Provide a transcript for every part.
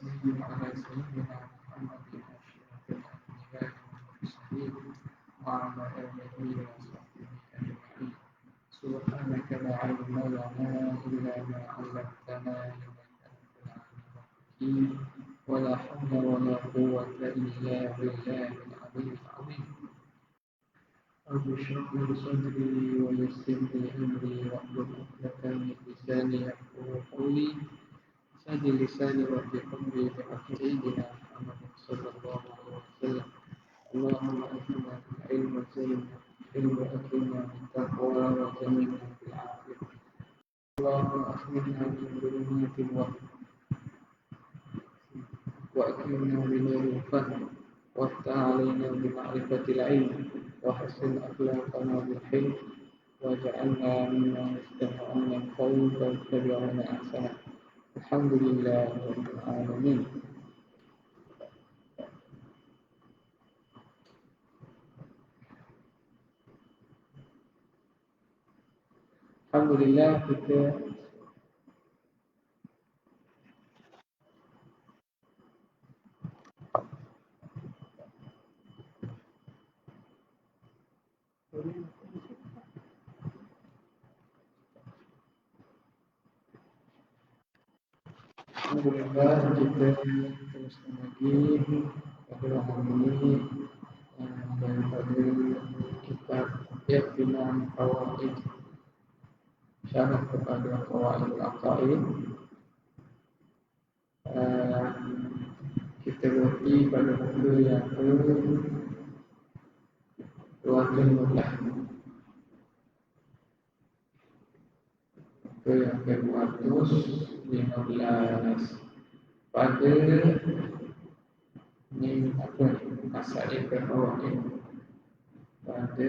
والتسليم على سيدنا محمد أشرف الأنبياء والمرسلين وعلى آله وصحبه أجمعين. سبحانك لا علم لنا إلا ما علمتنا إنك أنت العليم الحكيم ولا حول ولا قوة إلا بالله العلي العظيم. رب اشرح لي صدري ويسر لي أمري واحلل عقدة من لساني يفقهوا قولي. سد لساني وفي قلبي بحق سيدنا محمد صلى الله عليه وسلم. اللهم أكرمنا بالعلم وزينا بالعلم وأكرمنا بالتقوى وجملنا بالعافية. اللهم أخرجنا من ظلمات الوهم وأكرمنا بنور الفهم وافتح علينا بمعرفة العلم وحسن أخلاقنا بالحلم واجعلنا ممن يستمعون القول فيتبعون أحسنه. الحمد لله رب العالمين. Alhamdulillah kita Alhamdulillah kita teruskan lagi pada hari ini daripada kitab Ihtimam Fawaid Syarah kepada Fawaid Al-Aqaid. Kita berhenti pada muka yang ke-215. Muka yang ke-215 pada ni apa ni masalah Fawaid pada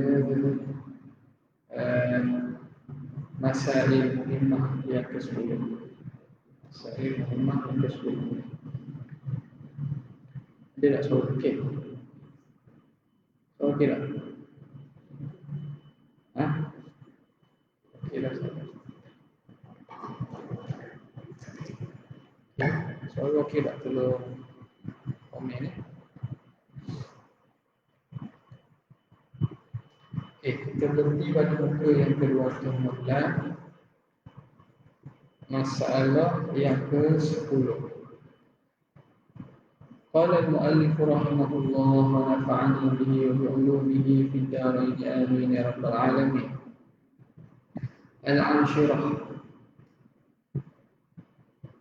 masalah muhimmah yang ke-10. Masalah muhimmah yang ke-10. Dia tak suruh okey. Suruh okey tak? Okey dah suruh. Suruh okey tak? Tolong komen ni. Okey, kita berhenti pada muka yang ke-215. Masalah yang ke-10. Qala al-mu'allif rahimahullah wa nafa'ana bihi wa bi'ulumihi fid darain amin ya rabbal alamin. Al-Ashirah.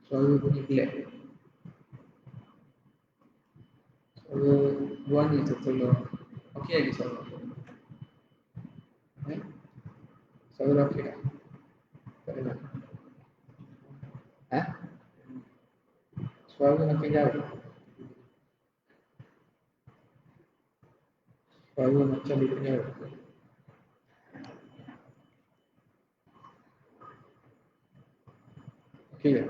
Suara bunyi gelap. Suara buang ni tertolong. Okey lagi suara. Suara okey tak? Tak ada. Suara makin jauh. Suara macam dia punya. Okey tak?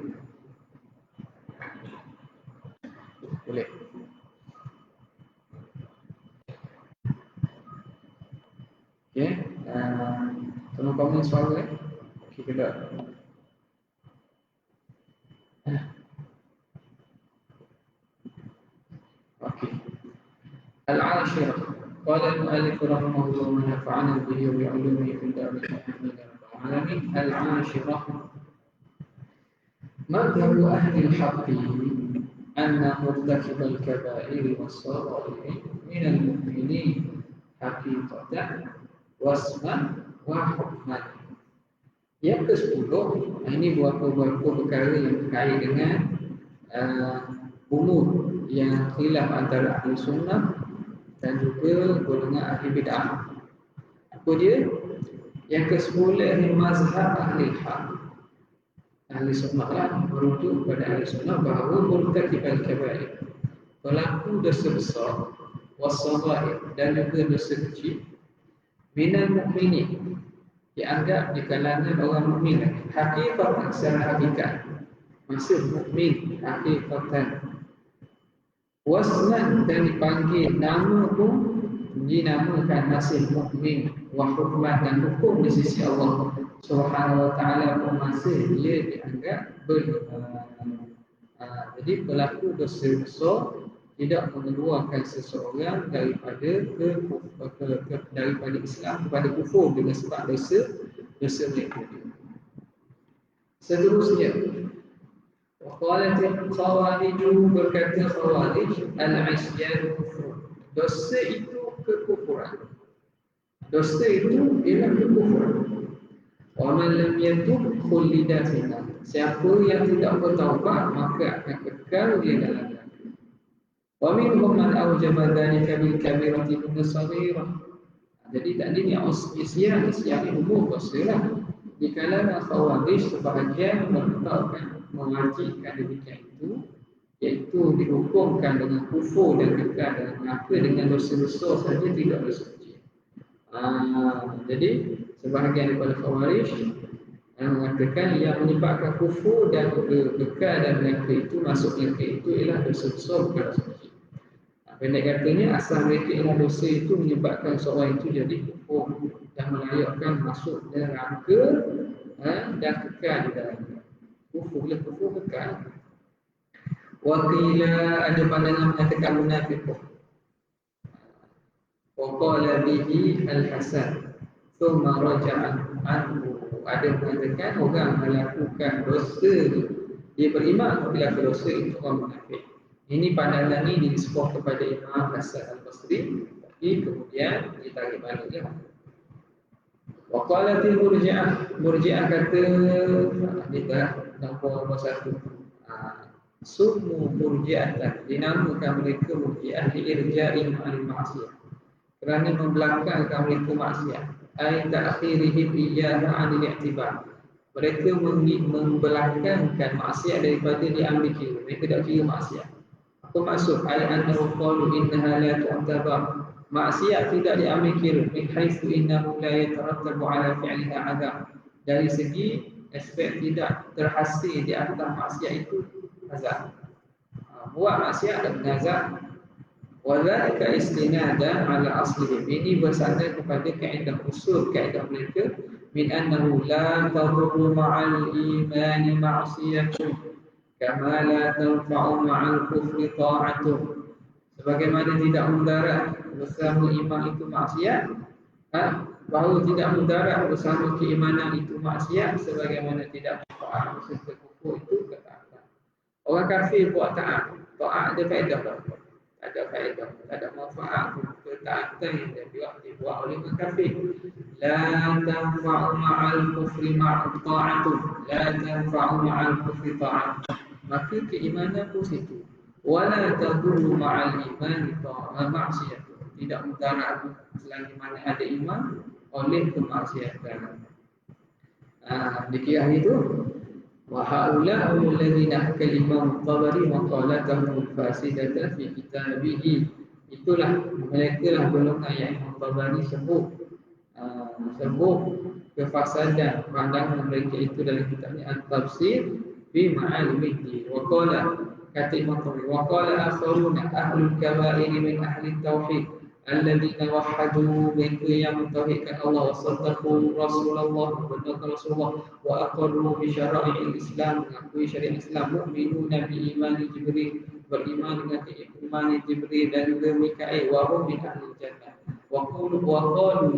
Boleh. Okey. Tolong komen suara okey ke tak? Okey. Al-Ashirah. Qala al-mu'allif rahimahullah wa nafa'ana bihi wa bi'ulumihi fid darain amin ya rabbal alamin. Al-Ashirah. مذهب أهل الحق أن مرتكب الكبائر والصغائر من المؤمنين حقيقة واسما وحكما. Yang ke-10, ini beberapa perkara yang berkait dengan umur yang khilaf antara ahli sunnah dan juga golongan ahli bid'ah. Apa dia? Yang ke-10 ini mazhab ahli haq. Ahli sunnah lah merujuk pada ahli sunnah bahawa murtakib al-kabair, pelaku dosa besar, was-saghair dan juga dosa kecil, minal mukminin, dianggap di kalangan orang mukmin lagi. Hakikatan secara hakikat masih mukmin hakikatan. Wasman dan dipanggil nama pun dinamakan masih mukmin. Wa hukman dan hukum di sisi Allah Subhanahu wa ta'ala pun masih dia dianggap beriman. Jadi pelaku dosa besar tidak mengeluarkan seseorang daripada daripada Islam kepada kufur dengan sebab dosa mereka. Seterusnya, waqalatil khawarij, berkata khawarij, al-isyan kufur. Dosa itu kekufuran. Dosa itu ialah kekufuran. Wa man lam yatub khulida fiha. Siapa yang tidak bertaubat maka akan kekal di dalam neraka. Wa minhum man awjaba dhalika bil kabirati min as-saghirah. Jadi tadi ni isyan ni umum dosalah. Di kalangan khawarij sebahagian menetapkan mewajibkan demikian itu, iaitu dihukumkan dengan kufur dan kekal dalam neraka dengan dosa besar saja, tidak dosa kecil. Jadi sebahagian daripada khawarij mengatakan yang menyebabkan kufur dan kekal dalam neraka itu, masuk neraka itu ialah dosa besar, bukan dosa kecil. Pendek katanya, asal mereka ialah dosa itu menyebabkan seorang itu jadi kufur dan melayakkan masuk neraka dan kekal di dalamnya. Kufur kekal. Wakila, ada pandangan mengatakan munafik. Waqala bihi al-hasan thumma raja'a anhu. Ada mengatakan orang melakukan dosa, dia beriman bila dosa itu orang munafik. Ini pandangan ini disebut kepada Imam Hasan al-Basri, tapi kemudian ditarik baliklah. Waqalatil murji'ah kata kita nombor 1. Summu murji'atan, dinamakan mereka murji'ah li'irja'in al-ma'siyah, kerana membelakangkan mereka maksiat. Ay ta'khirihim iyyaha 'anil i'tibar. Mereka membelakangkan maksiat daripada diambil kira. Mereka tak kira maksiat. Apa maksud? Ay annahu qalu innaha la tu'tabar. Maksiat tidak diambil kira. Min haitsu innahu la yatarattabu 'ala fi'liha 'adzab. Dari segi aspek tidak terhasil di atas maksiat itu azab. Buat maksiat dan azab. Wadzalika istinadan ala aslihim. Ini bersandar kepada kaedah usul kaedah mereka, min annahu la tadurru ma'al imani ma'siyatun kama la tanfa'u ma'al kufri ta'atun. Sebagaimana tidak mudarat bersama iman itu maksiat, bahawa tidak mudarat bersama keimanan itu maksiat, sebagaimana tidak manfaat beserta kufur itu ketaatan. Orang kafir buat taat ada faedah tak? Ada faedah, ada manfaat. Ketaatan yang dibuat oleh orang kafir, la tanfa'u ma'al kufri ma'ta'atun, la tanfa'u ma'al kufri ta'atun. Maka keimanan pun situ. Wala tadurru ma'al iman maksiat. Tidak mudarat selagi mana ada iman oleh kemaksiatan. Dikira itu. Wa haula alladziina hakal Imam Tabari maqalatahum fasidatan fi kitabihi. Itulah mereka lah golongan yang Imam Tabari sebut kefasadan pandangan mereka itu dalam kitabnya At-Tafsir fi Ma'alimiddin. Wa qala, kata Imam Tabari, wa qala akharuna ahlul kaba'ir min ahli tauhid alladzina wahhadu, mereka yang mentauhidkan Allah, wa saddaqu Rasulullah, benarkan Rasulullah, wa aqarru bi syara'i'il Islam, mengakui syariat Islam, mu'minuna bi imani Jibril, beriman dengan iman Jibril dan juga Mikail, wa hum min ahli jannah. Wa qalu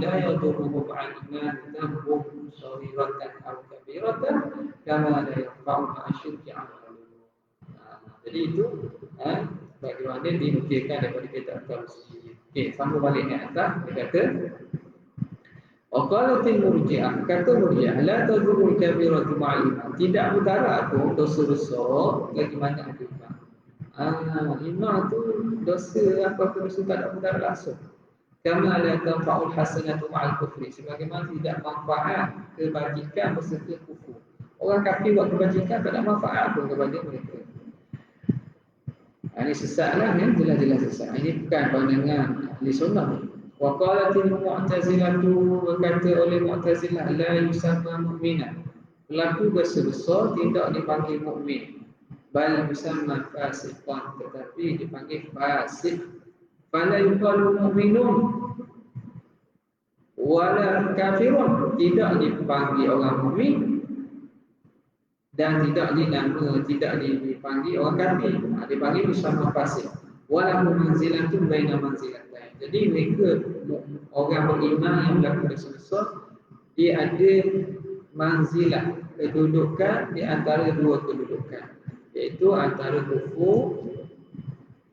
la yadurruhum 'al-iman dhanbun saghiratan aw kabiratan kama la yanfa'u ma'asyirki 'amalan. Jadi itu bagaimana dinukilkan daripada kitab Tafsir. Okey, sambung balik ni atas. Dia kata waqalatil murji'ah, kata murji'ah, la tadurrul kabiratu ma'al iman. Tidak mudarat pun dosa besar lagi mana ada iman. Iman tu dosa, apa-apa dosa tak ada mudarat langsung. Kama la tanfa'ul hasanatu ma'al kufri, sebagaimana tidak manfaat kebajikan beserta kufur. Orang kafir buat kebajikan tak ada manfaat pun kepada mereka. Ini sesatlah, ya, jelas-jelas sesat. Ini bukan pandangan ahli sunnah. Wa qalatil mu'tazilatu, berkata oleh Mu'tazilah, la yusamma mu'minan. Pelaku dosa besar tidak dipanggil mukmin, bal yusamma fasiqan, tetapi dipanggil fasik. Fala yuqalu mu'minun wala kafirun, tidak dipanggil orang mukmin dan tidak dinama, tidak dipanggil orang kafir, dipanggil bersama fasik. Walau manzilatun baina manzilatain. Jadi mereka orang beriman yang melakukan dosa besar, dia ada manzilah, kedudukan di antara dua kedudukan, iaitu antara kufur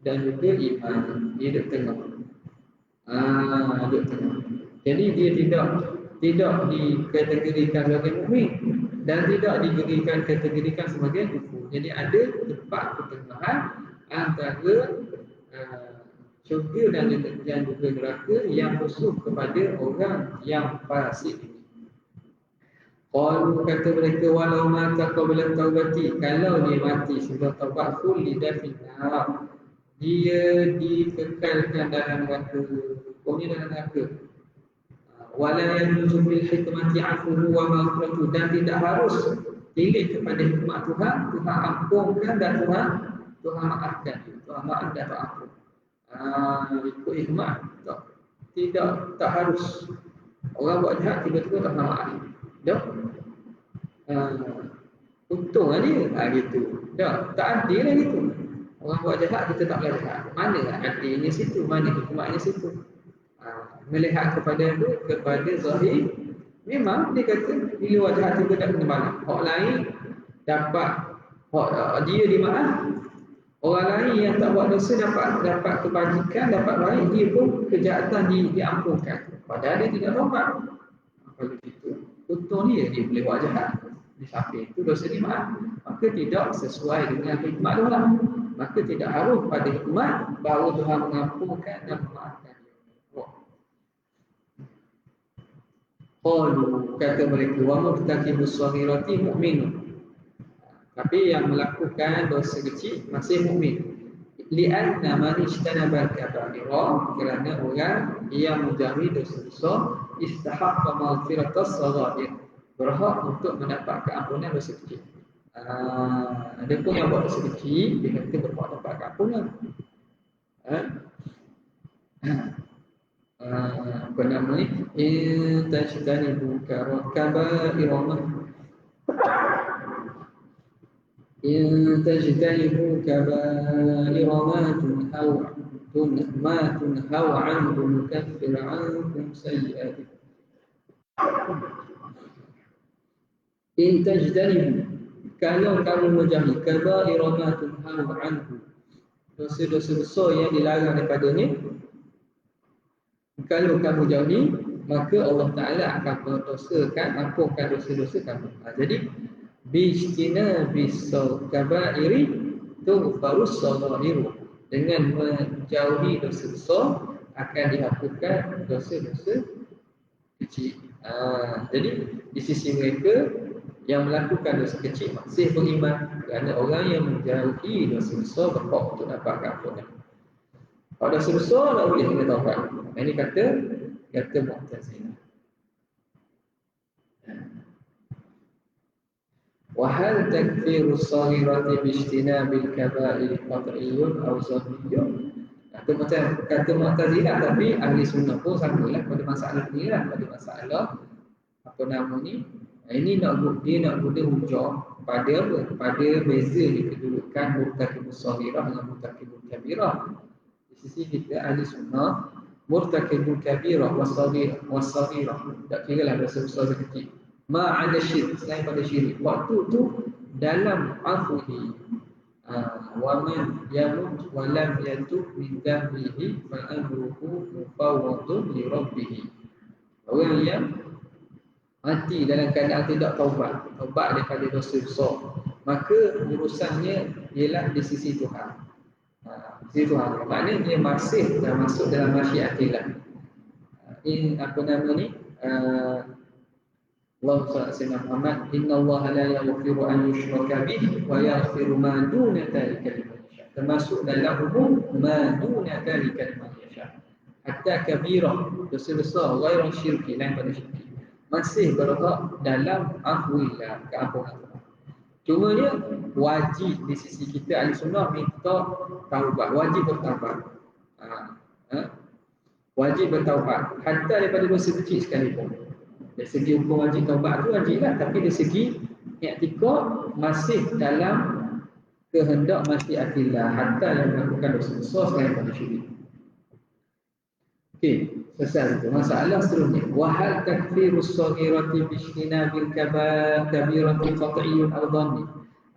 dan juga iman. Dia duduk tengah. Duduk tengah. Jadi dia tidak dikategorikan sebagai mukmin dan tidak dikategorikan sebagai kufur. Jadi ada tempat pertengahan antara syurga dan juga neraka yang musuh kepada orang yang fasik ini. Qalu, kata mereka, walau mata qabla taubati, kalau dia mati sebelum taubat, khulida finnar, dia dikekalkan dalam neraka. Pokoknya dalam neraka. Wala yajuzu bil hikmati afuhu wa maghfiratuhu, dan tidak harus tilik kepada hikmat Tuhan, Tuhan ampunkan dan Tuhan maafkan. Tuhan maaf dan Tuhan ampun. Ikut hikmat tak harus. Orang buat jahat tiba-tiba tak maaf. Dah. Untung aja gitu. Dah, tak adil lah gitu. Orang buat jahat kita tak boleh jahat. Mana adilnya situ, mana hikmatnya situ. Melihat kepada zahir, memang dia kata bila buat jahat tiba tak kena balas. Hak lain dapat dia dimaaf. Orang lain yang tak buat dosa dapat kebajikan, dapat baik, dia pun kejahatan diampunkan. Padahal dia tidak taubat. Kalau begitu, untung dia boleh buat jahat. Di samping itu dosa dimaaf. Maka tidak sesuai dengan hikmat Tuhan. Maka tidak harus pada hikmat bahawa Tuhan mengampunkan dan memaafkan. Qalu, kata mereka, wa murtakibus saghirati mu'minun. Tapi yang melakukan dosa kecil masih mukmin. Li'anna man ijtanaba al-kaba'ira, kerana orang yang menjauhi dosa besar, istahaqqa maghfiratas saghair, berhak untuk mendapat keampunan dosa kecil. Ada pun yang buat dosa kecil, dia kata berhak dapat keampunan. Apa nama ni? Tajtanibu kaba'ira in tajtanibu kaba'ira ma tunhaw anhu nukaffir ankum sayyi'atikum. In tajtanibu, kalau kamu menjauhi kaba'ira ma tunhaw anhu, dosa-dosa besar yang dilarang daripadanya, kalau kamu jauhi, maka Allah Ta'ala akan ampunkan dosa-dosa kamu. Jadi bijtina bisau kaba'iri tughfarus saghair, dengan menjauhi dosa besar akan dihapuskan dosa-dosa kecil. Jadi di sisi mereka yang melakukan dosa kecil masih beriman, kerana orang yang menjauhi dosa besar berhak untuk dapat keampunan. Kalau dosa besar tak boleh kena taubat. Ini kata Mu'tazilah. Wahal takfiru saghirati bijtinabil kaba'ir qat'iyyun aw zanniyyun. Kata Mu'tazilah, tapi ahli sunnah pun samalah pada masalah ni lah, pada masalah apa nama ni. Ini nak guna hujah pada apa? Pada beza di kedudukan murtakibus saghirah dengan murtakibul kabirah. Di sisi kita ahli sunnah, murtakibul kabirah was-saghirah tak kira lah dosa besar dan kecil. Ma'ada syirik, selain pada syirik, waktu tu dalam afuhi, wa man yamut wa lam yatub min dhanbihi fa amruhu mufawwadun li rabbih. Orang yang mati dalam keadaan tidak taubat daripada dosa besar, maka urusannya ialah di sisi Tuhan. Sisi Tuhan, maknanya dia masih dah masuk dalam masyiatillah. In apa nama ni? Allah SWT Muhammad, Inna Allah la yaghfiru an yushraka bihi wa yaghfiru ma duna dhalika liman yasha. Termasuk dalam umum ma duna dhalika liman yasha. Hatta kabirah, dosa besar, ghairu syirki, lain pada syirki, masih berhak dalam afwillah, keampunan Allah. Cumanya wajib di sisi kita ahli sunnah minta taubat, wajib bertaubat. Wajib bertaubat hatta daripada dosa kecil sekalipun. Dari segi hukum wajib taubat tu wajib lah, tapi dari segi i'tiqad masih dalam kehendak masyiatillah hatta yang melakukan dosa besar selain pada syirik. Okey, selesai itu. Masalah seterusnya, wa hal takfirus saghirati bi ijtinabil kabirati qat'iyyun aw dhanni.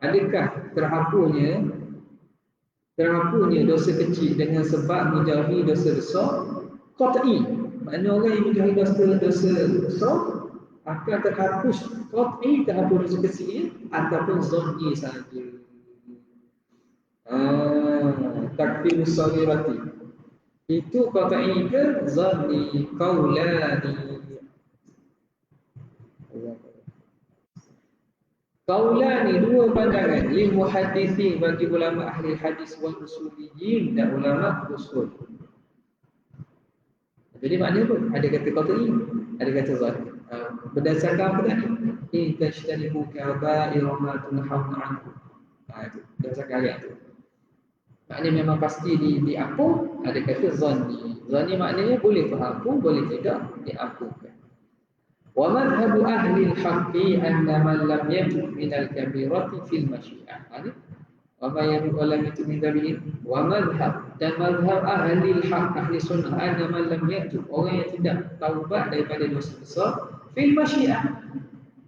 Adakah terhapusnya dosa kecil dengan sebab menjauhi dosa besar qat'i? Maknanya orang yang menjauhi dosa besar akan terhapus qat'i, terhapus dosa kecil ataupun dhanni saja. Takfirus saghirati itu qat'i ke dhanni qaulani. Qaulani, dua pandangan, lil muhadditsin, bagi ulama ahli hadis wal usuliyyin dan ulama usul. Jadi maknanya pun ada kata qat'i, ada kata dhanni. Berdasarkan apa tadi? In tajtanibu kaba'ira ma tunhauna anhu. Itu berdasarkan ayat itu. Maknanya memang pasti diampun, ada kata dhanni. Dhanni maknanya boleh terhampun, boleh tidak diampunkan. Wa madhhabu ahli al-haqqi anna man lam yatub min al-kabirati fil masyi'ah. Wa ma yatub lam yatub min dhabihin. Wa madhhab, dan madhhab ahli al-haqq, ahli sunnah, anna man lam yatub, orang yang tidak taubat daripada dosa besar, fil masyi'ah,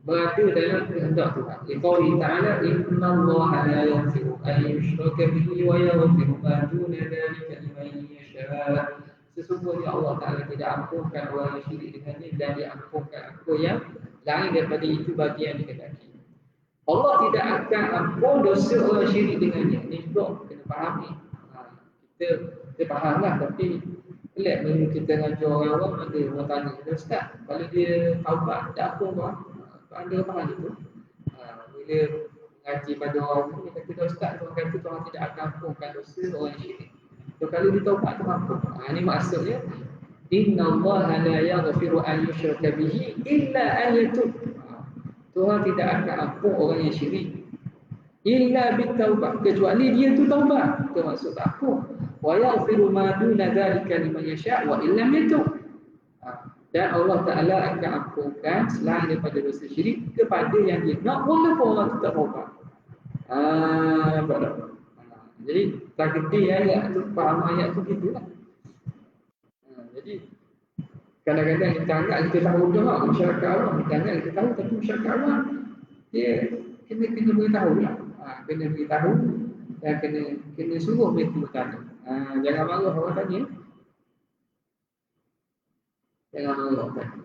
berada dalam kehendak Tuhan. Liqauli ta'ala, inna Allah la yaghfiru an yushraka bihi wa yaghfiru ma duna dhalika liman yasha'. Sesungguhnya Allah Ta'ala tidak ampunkan orang yang syirik dengannya, dan diampunkan apa yang lain daripada itu bagi yang dikehendaki. Allah tidak akan ampun dosa orang syirik dengannya. Ini juga kena fahami. Kita fahamlah, tapi pelik bila kita ngajar orang awam, ada orang tanya, Ustaz, kalau dia taubat, tak ampun tak? Anda faham itu? Bila mengaji pada orang itu, dia kata, Ustaz, Tuhan kata Tuhan tidak akan ampunkan dosa orang syirik. So, kalau dia taubat, Tuhan ampun. Ini maksudnya, inna Allah la yaghfiru an yushraka bihi illa an yatub. Tuhan tidak akan ampun orang yang syirik illa bitaubat, kecuali dia tu taubat. Itu maksud ampun. Wa yaghfiru ma duna dzalika liman yasha' wa illam yatub. Dan Allah Ta'ala akan ampunkan selain daripada dosa syirik kepada yang dia nak, walaupun orang tu tak taubat. Nampak tak? Jadi takdir ayat tu, faham ayat tu gitulah. Jadi kadang-kadang kita anggap kita tahu dah masyarakat awam, kita anggap kita tahu, tapi masyarakat awam dia kena beritahu lah. Kena beritahu dan kena suruh mereka bertanya. Jangan marah orang tanya. Jangan marah orang tanya.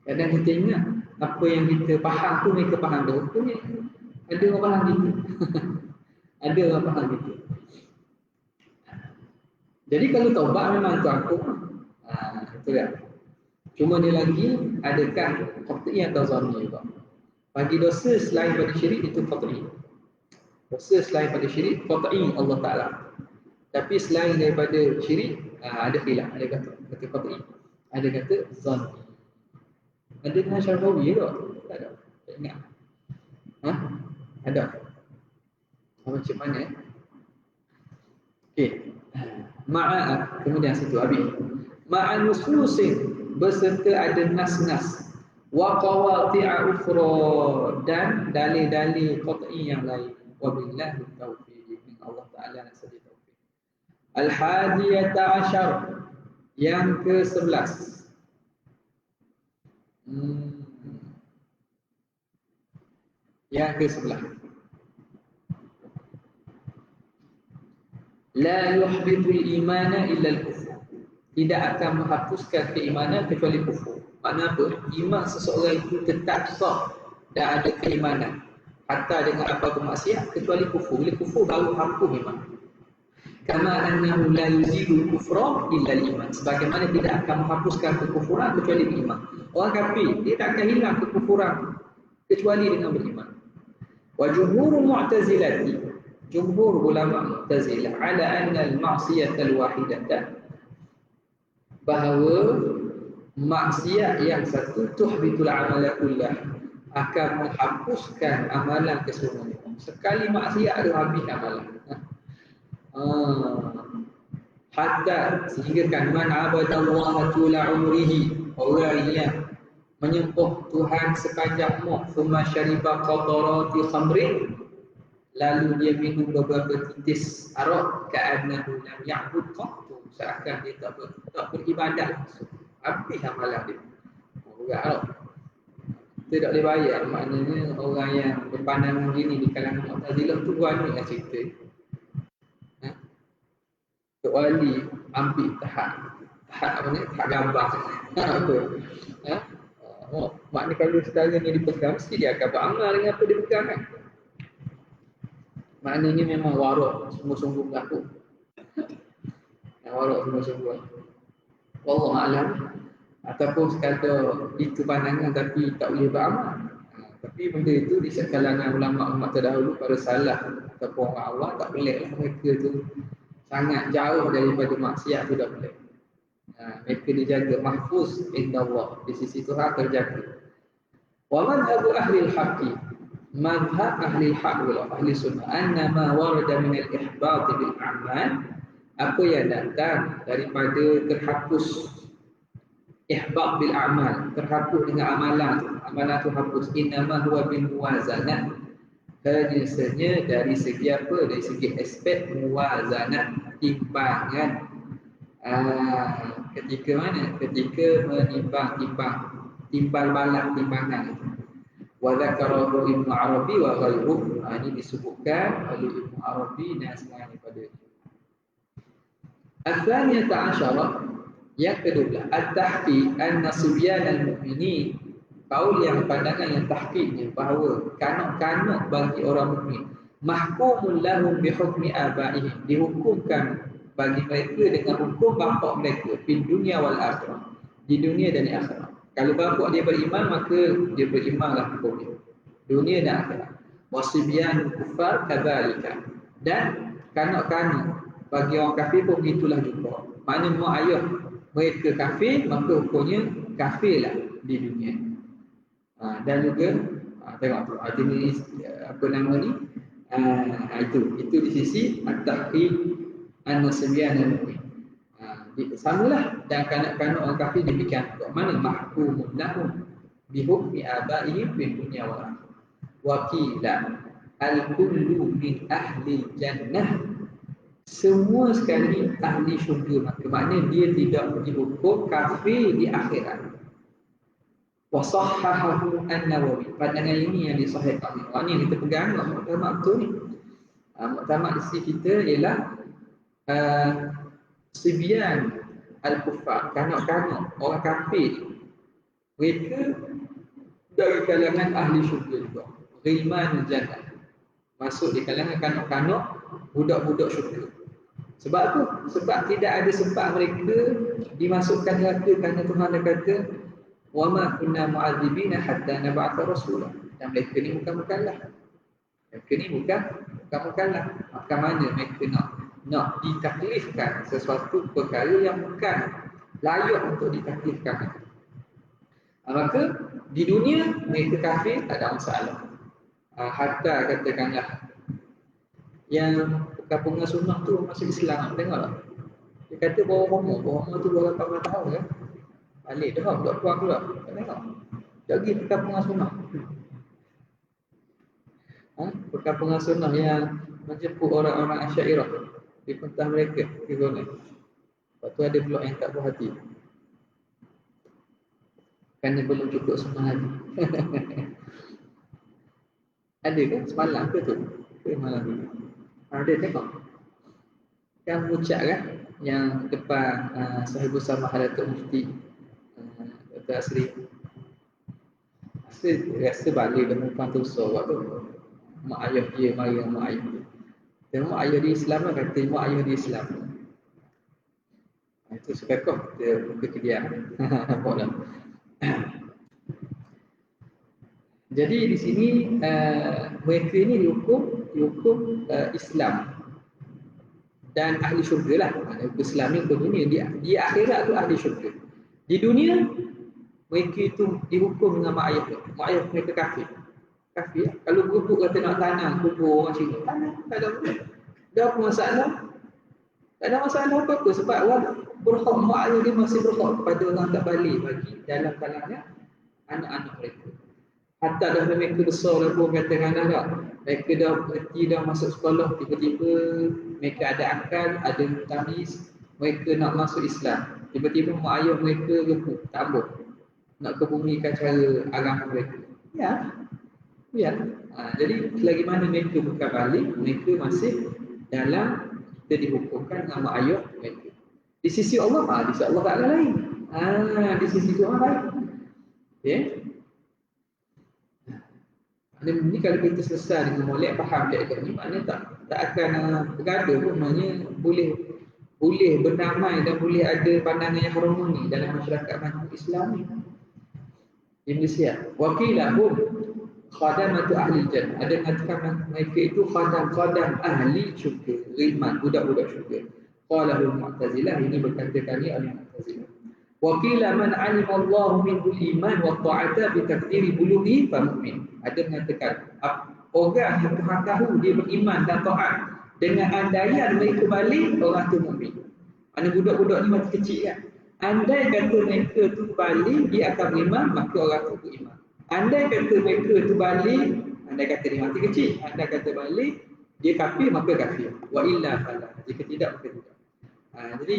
Kadang kita ingat apa yang kita faham tu mereka faham dah. Rupanya ada orang faham gitu. Ada orang faham gitu. Jadi kalau taubat memang tu aku. Betul tak? Cuma dia lagi, adakah qat'i atau dhanni juga? Bagi dosa selain pada syirik itu qat'i. Dosa selain pada syirik qat'i Allah Ta'ala. Tapi selain daripada syirik, ada khilaf, ada kata qat'i, ada kata dhanni. Ada dengan Syarqawi ke? Tak ada. Tak ingat. Ada. Macam mana? Okey. Ma'a, kemudian situ habis. Ma'an nususin, berserta ada nas-nas, wa qawati'a ukhra, dan dalil-dalil qat'i yang lain. Wabillahi taufiq, Allah Ta'ala saja taufiq. Al-hadiyata asyar, yang ke-11. Yang ke-11. La yuhbitul imana illa al-kufur. Tidak akan menghapuskan keimanan kecuali kufur. Makna apa? Iman seseorang itu tetap sah dan ada keimanan, hatta dengan apa-apa maksiat, kecuali kufur. Bila kufur baru hapus iman. Kama annahu la yuzilu kufra illa al-iman. Sebagaimana tidak akan menghapuskan kekufuran kecuali beriman. Orang kafir, dia tak akan hilang kekufuran kecuali dengan beriman. Wa jumhur mu'tazilati, jumhur ulama Mu'tazilah, ala anna al-ma'siyata al-wahidata, bahawa maksiat yang satu tuhbitul amala kullah, akan menghapuskan amalan keseluruhannya. Sekali maksiat ada habis amalan. Hatta sehingga kan man abadallaha tula umrihi, orang yang menyembah Tuhan sepanjang umur, thumma syariba qatarati khamrin, lalu dia minum beberapa titis arak, ka'annahu lam ya'bud qattu, seakan dia tak beribadat langsung. Habis amalan dia. Orang arak kita tak boleh bayar, maknanya orang yang berpandangan gini di kalangan Mu'tazilah tu banyak cerita. Tok Wali ambil tahap apa ni? Tahap gambar. Apa? Maknanya kalau setara ni dipegang, mesti dia akan beramal dengan apa dia pegang kan? Maknanya memang warak sungguh-sungguh berlaku. Warak sungguh-sungguh. Wallahu a'lam. Ataupun sekadar itu pandangan tapi tak boleh beramal. Tapi benda itu di kalangan ulama-ulama terdahulu, para salaf ataupun orang awam, tak boleh lah mereka tu sangat jauh daripada maksiat tu tak boleh. Mereka dijaga mahfuz indallah, di sisi Tuhan terjaga. Wa madhabu ahli al-haqqi, madhab ahli al-haq wal ahli sunnah, anna ma warada min al-ihbat bil a'mal, apa yang datang daripada terhapus ihbat bil a'mal, terhapus dengan amalan, amalan tu hapus, innama huwa bil muwazanah, hanya dari segi apa? Dari segi aspek muwazanah, timbangan. Ketika mana? Ketika menimbang-timbang, timbal balas timbangan. Wa dzakarahu Ibnu Arabi wa ghairuhu. Ini disebutkan oleh Ibnu Arabi dan selain daripada itu. Al-thaniyata asyarah, yang kedua, at-tahqiq anna subyan al-mu'minin, kaul yang pandangan yang tahqiqnya bahawa kanak-kanak bagi orang mukmin mahkumul lahum bi hukmi abaihim, dihukumkan bagi mereka dengan hukum bapa mereka di dunia wal akhirah, di dunia dan di akhirat. Kalau bapa dia beriman, maka dia berimanlah hukumnya dunia dan akhirat. Wasibyan kufar kadzalika, dan kanak-kanak bagi orang kafir pun begitulah juga. Maknanya mak ayah mereka kafir, maka hukumnya kafirlah di dunia. Dan juga tengok tu ini apa nama ni, itu di sisi at-tahqiq an-nasbiyan al-mu'min. Samalah, dan kanak-kanak orang kafir demikian juga. Mana mahkumun lahum bi hukmi abaihim fi dunya wal akhirah. Wa qila al-kullu min ahli jannah, semua sekali ahli syurga, maknanya dia tidak dihukum kafir di akhirat. Wa sahhahahu an-Nawawi, pandangan ini yang disahihkan. Ini yang kita pegang muktamad tu ni. Muktamad di sisi kita ialah sibyan al-kuffar, kanak-kanak orang kafir, mereka dari kalangan ahli syurga juga, ghilman jannah, masuk di kalangan kanak-kanak budak-budak syurga. Sebab apa? Sebab tidak ada sebab mereka dimasukkan neraka, kerana Tuhan dah kata wa ma kunna mu'adzibina hatta nab'atha rasulah. Dan mereka ni bukan mukallaf. Mereka ni bukan mukallaf. Maka mana mereka nak ditaklifkan sesuatu perkara yang bukan layak untuk ditaklifkan. Maka di dunia mereka kafir, tak ada masalah. Hatta katakanlah yang perkampungan sunnah tu masuk Islam, tengoklah. Dia kata bawa homo tu bawa 18 tahun kan. Balik dah, budak keluar pula. Tengok. Jadi perkampungan sunnah. Perkampungan sunnah yang menjemput orang-orang Asy'ariyah di pentah mereka di sana. Lepas tu ada pula yang tak puas hati, kerana belum cukup sunnah lagi. Ada kan semalam ke tu? Ke malam tu? Ada tengok. Kan ucap kan yang depan Sahibus Samah Hadatul Mufti Dr. Asri. Rasa balik dan mumpang tu so waktu mak ayah dia mari mak ayah dia. Dan mak ayah dia Islam lah, kata mak ayah dia Islam. Itu sepekok dia muka ke dia. Nampak tak? Jadi di sini mereka ini dihukum Islam dan ahli syurga lah. Islam ni dunia, di akhirat tu ahli syurga. Di dunia mereka itu dihukum dengan mak ayah. Mak ayah mereka kafir. Kalau gubuk kata nak tanam kubur orang sini, tanam, tak ada apa. Dah apa masalah? Tak ada masalah apa-apa, sebab orang berhak, mak ayah dia masih berhak kepada orang tak balik bagi dalam kalangan anak-anak mereka. Hatta dah mereka besar dah pun katakan dah, mereka dah berhenti dah masuk sekolah, tiba-tiba mereka ada akal, ada tamiz, mereka nak masuk Islam. Tiba-tiba mak ayah mereka gemuk, tak apa, nak kebumikan cara agama mereka. Ya, ya. Jadi selagi mana mereka bukan balik, mereka masih dalam, kita dihukumkan dengan mak ayah mereka. Di sisi Allah, di sisi Allah tak ada lain. Di sisi Tuhan lain. Okay. Ini kalau kita selesai dengan molek faham dia ni, maknanya tak akan bergaduh pun, maknanya boleh berdamai dan boleh ada pandangan yang harmoni dalam masyarakat majmuk Islam ni. Di Malaysia. Wakilahum khadamatu ahli jannah. Ada mengatakan mereka itu khadam ahli syurga, riman, budak-budak syurga. Qalahul Mu'tazilah, ini berkatakan oleh Mu'tazilah. Wakila man alima Allah minhul iman wa ta'ata bi takdiri bulughi fa mu'min. Ada mengatakan orang yang Tuhan tahu dia beriman dan taat dengan andaian mereka balik, orang tu mukmin. Mana budak-budak ni masih kecil kan. Andai kata mereka tu balik dia akan beriman, maka orang tu beriman. Andai kata mereka tu balik, andai kata dia masih kecil, andai kata balik dia kafir, maka kafir. Wa illa fala. Jika tidak, maka tidak. Jadi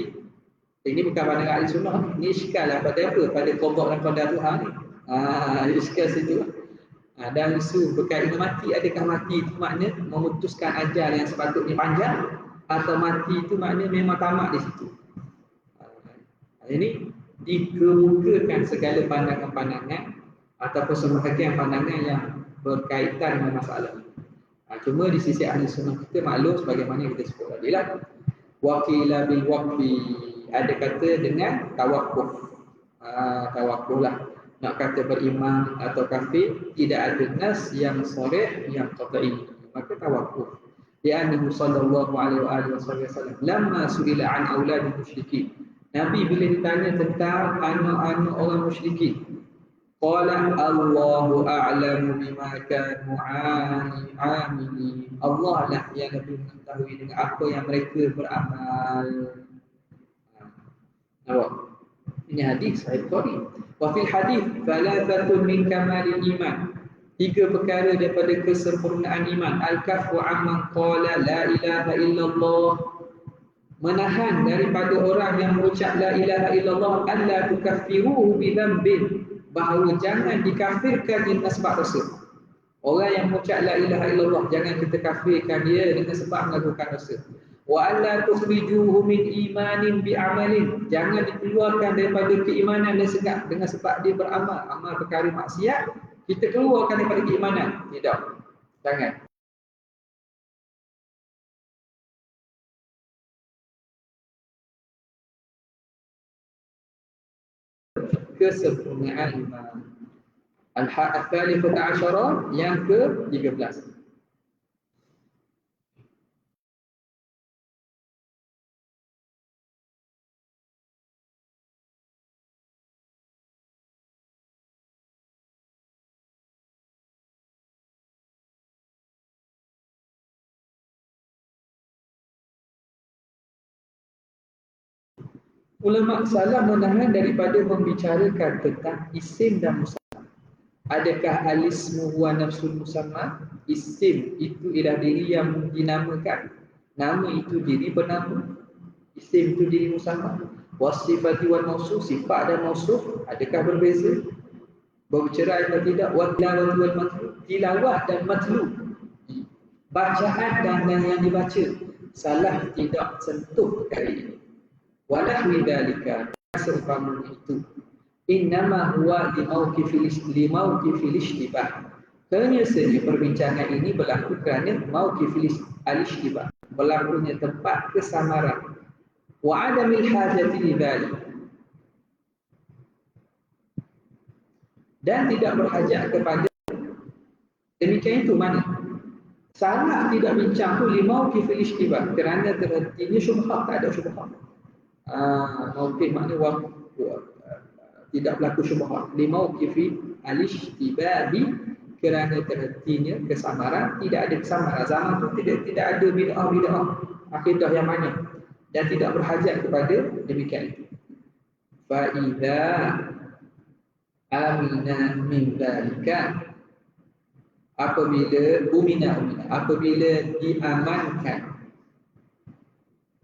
ini bukan pandangan ahli sunnah ni. Ini iskal lah pada apa? Pada qada dan qadar Tuhan ni. Iskal situ. Dan isu berkait dengan mati. Adakah mati itu makna memutuskan ajal yang sepatutnya panjang, atau mati itu makna memang tamat di situ. Ini dikemukakan segala pandangan-pandangan ataupun sebahagian pandangan yang berkaitan dengan masalah. Cuma di sisi ahli sunnah kita maklum sebagaimana yang kita sebut tadi lah. Wakila bil waqfi, ada kata dengan tawakuf. Tawakuf lah. Nak kata beriman atau kafir, tidak ada nas yang sharih yang qat'i, maka tawakuf. Li'annahu sallallahu alaihi wasallam lamma su'ila an auladil musyrikin. Nabi bila ditanya tentang anak-anak orang musyrikin, qala Allahu a'lamu bima kanu 'amilin. Allah lah yang lebih mengetahui dengan apa yang mereka beramal. Ini hadis Sahih Bukhari. Wa fil hadis thalathatun min kamalil iman. 3 perkara daripada kesempurnaan iman. Al-kafu amman qala la ilaha illallah. Menahan daripada orang yang mengucap la ilaha illallah, alla tukaffiruhu bi dhanbin, bahawa jangan dikafirkan dengan sebab dosa. Orang yang mengucap la ilaha illallah, jangan kita kafirkan dia dengan sebab melakukan dosa. Wa alla tukhrijuhu min imanin bi amalin, jangan dikeluarkan daripada keimanan dengan sebab dia beramal amal perkara maksiat, kita keluarkan daripada keimanan. Tidak. Jangan. Kesempurnaan iman. Al-Thalithah Asyara, yang ke-13. Ulama salah menahan daripada membicarakan tentang isim dan musamma. Adakah al-ismu huwa nafsul musamma? Isim itu ialah diri yang dinamakan, nama itu diri bernama, isim itu diri musamma. Wasifati wal mausuf, sifat dan mausuf adakah berbeza? Bercerai atau tidak? Wa tilawah wal matlu, tilawah dan matlu, bacaan dan yang dibaca, salah tidak sentuh perkara ini. Walahu dzalika, seumpama itu, innama huwa limauqifil ishtibah. Hanya saja perbincangan ini berlaku kerana mauqifil al-ishtibah, berlakunya tempat kesamaran. Wa adamil hajati lidzalik, dan tidak berhajat kepada demikian. Itu mana salah tidak bincang tu limauqifil ishtibah, kerana terhentinya syubhat, tak ada syubhat. Mauqif makna tidak berlaku syubhat. Limauqifi al-ishtibahi, kerana terhentinya kesamaran. Tidak ada kesamaran zaman tu, tidak ada bid'ah akidah yang banyak, dan tidak berhajat kepada demikian itu. Fa idza amina min dzalika, apabila apabila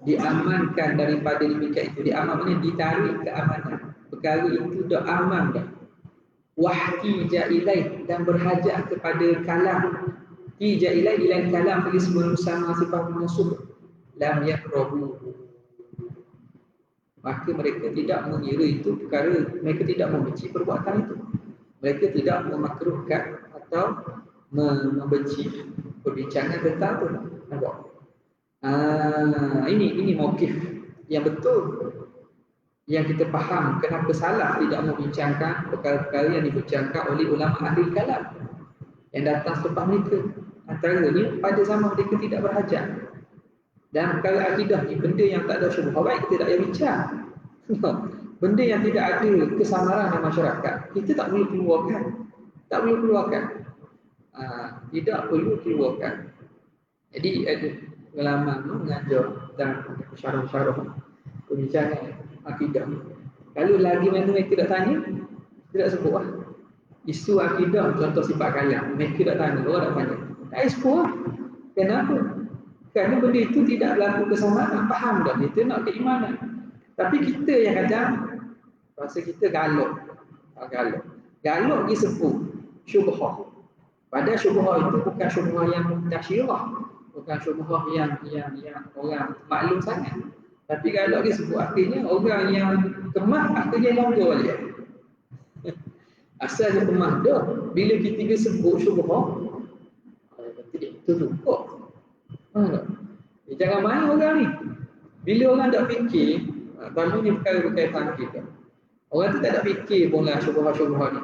diamankan daripada demikian itu. Diaman maknanya ditarik keamanan, perkara itu dah aman dah. Wahtija ilaih, dan berhajat kepada kalam. Hija ilaih ilaih kalam tulis bersama sifat musuh. Lam yakrahu, maka mereka tidak mengira itu perkara, mereka tidak membenci perbuatan itu, mereka tidak memakruhkan atau membenci perbincangan tentang itu. Nampak? Ini mauqif yang betul, yang kita faham kenapa salaf tidak membincangkan perkara-perkara yang dibincangkan oleh ulama ahli kalam yang datang selepas mereka. Antaranya pada zaman mereka tidak berhajat, dan perkara akidah ni benda yang tak ada syubhah, baik kita tak payah bincang. Benda yang tidak ada kesamaran dalam masyarakat, kita tak perlu keluarkan. Tidak perlu keluarkan. Jadi ada ulama mengajar dan syarah-syarah perbincangan akidah. Kalau lagi mana mereka tak tanya, tidak sebut lah. Isu akidah, contoh sifat kalam, mereka tak tanya, orang tak tanya. Tak sebut lah. Kenapa? Kerana benda itu tidak berlaku kesamaan. Faham tak? Kita nak keimanan. Tapi kita yang kadang rasa kita galak. Galak disebut syubhah. Padahal syubhah itu bukan syubhah yang muntasyirah, bukan syubhah yang orang maklum sangat. Tapi kalau disebut akhirnya orang yang kemah akhirnya longgar balik. Asalnya kemah dah. Bila kita sebut syubhah, tidak terlupa. Jangan main orang ni. Bila orang tak fikir, kalau ni berkaitan kita, orang tu tak ada fikir pun lah syubhah-syubhah ni.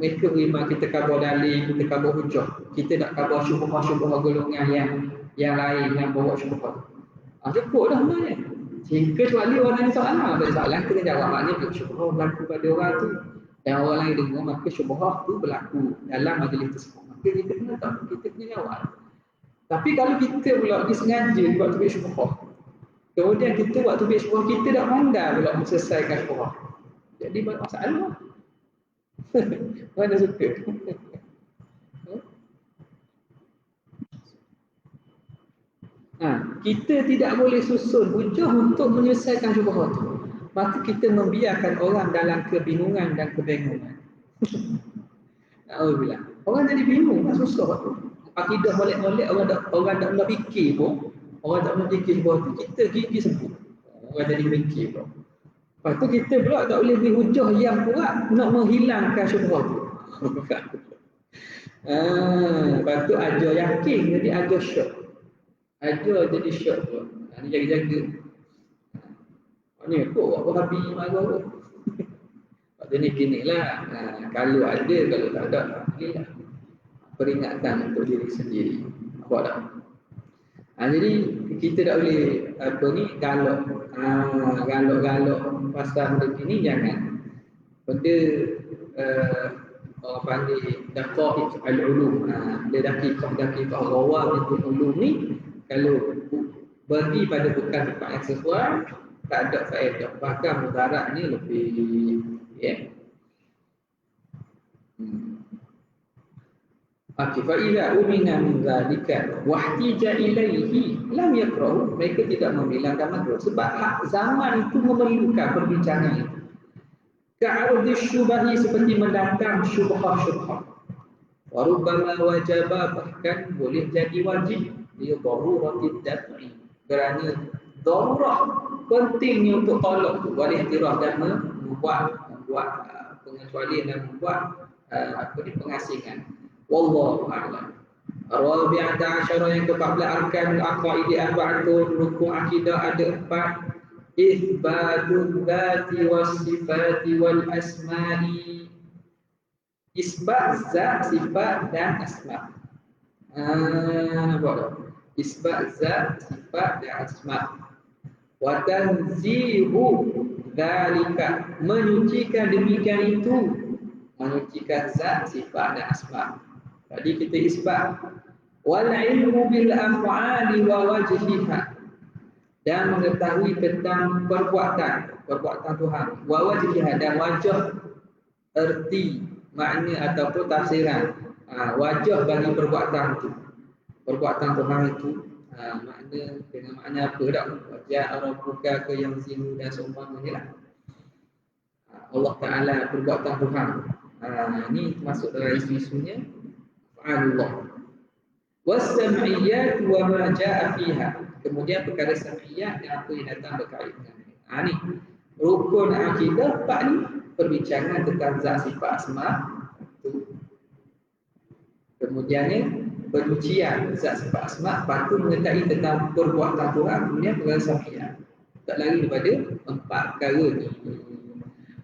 Mereka beriman kita khabar dalil, kita khabar hujah, kita nak khabar syubhah-syubhah golongan yang lain yang bawa syubhah. Cukup dah sebenarnya. Kecuali orang tanya soalan, ada soalan kita jawab, maknanya syubhah berlaku pada orang tu dan orang lain dengar, maka syubhah tu berlaku dalam majlis tersebut. Maka kita kena tahu, kita kena jawab. Tapi kalau kita pula disengaja buat tubik syubhah, kemudian kita buat tubik syubhah, kita dah pandai pula selesaikan syubhah, jadi banyak masalah. Mana suka? Kita tidak boleh susun hujah untuk menyelesaikan syubhah itu. Maka kita membiarkan orang dalam kebingungan dan kebingungan. Alhamdulillah. Orang jadi bingung, tak susah tu. Akidah molek-molek, orang tak pernah fikir pun. Orang tak pernah fikir syubhah tu, kita gigi sebut. Orang jadi fikir pun. Lepas tu kita pula tak boleh beri hujah yang kuat nak menghilangkan syubhah tu. Lepas tu ajar yakin jadi ajar syak. Ajar jadi syak pula. Ni jaga-jaga. Ni kok apa habis marah tu. Lepas tu ni gini lah. Kalau ada, kalau tak ada, alhamdulillah. Peringatan untuk diri sendiri. Nampak tak? Jadi kita tak boleh galak pasal benda ni, jangan. Benda orang panggil daqaiq al-ulum. Dia dakik rawah untuk ulum ni, kalau bagi pada bukan tempat yang sesuai, tak ada faedah, bahkan mudaratnya lebih fa idza umina min zalika wahtija ilaihi lam yakrahu, mereka tidak membilangkan makruh sebab zaman itu memerlukan perbincangan itu. Ka'arudhi syubahi, seperti mendatang syubhah-syubhah. Wa rubbama wajaba, bahkan boleh jadi wajib, dia daruratid daf'i, kerana darurah pentingnya untuk tolak tu, wal ihtirah, dan membuat pengecualian dan membuat pengasingan. Wallahu a'lam. Rabi'ata asyara, yang ke-14, arkanul aqaidi arba'atun, rukun akidah ada 4. Isbatul dzati was sifati wal asma'i, isbat zat, sifat dan asma'. Nampak tak? Isbat zat, sifat dan asma'. Wa tanzihu dzalika, menyucikan demikian itu, menyucikan zat, sifat dan asma'. Tadi kita isbat. Wal ilmu bil af'ali wa wajhiha, dan mengetahui tentang perbuatan Tuhan, wa wajhiha, dan wajah erti, makna ataupun tafsiran wajah bagi perbuatan itu. Perbuatan Tuhan itu makna dengan makna apa tak? Wajah rabbuka ke yang zinu dan seumpamanya lah. Allah Ta'ala perbuatan Tuhan. Ini masuk dalam isu-isunya Allah. Was-sam'iyyat wa ma ja'a fiha. Kemudian perkara sam'iyyat yang apa yang datang berkait dengan ini. Rukun akidah Pak ni perbincangan tentang zat sifat asma. Kemudiannya peruncian zat sifat asma, lepas tu mengetahui tentang perbuatan Tuhan, kemudian perkara sam'iyyat. Tak lari daripada 4 perkara ni.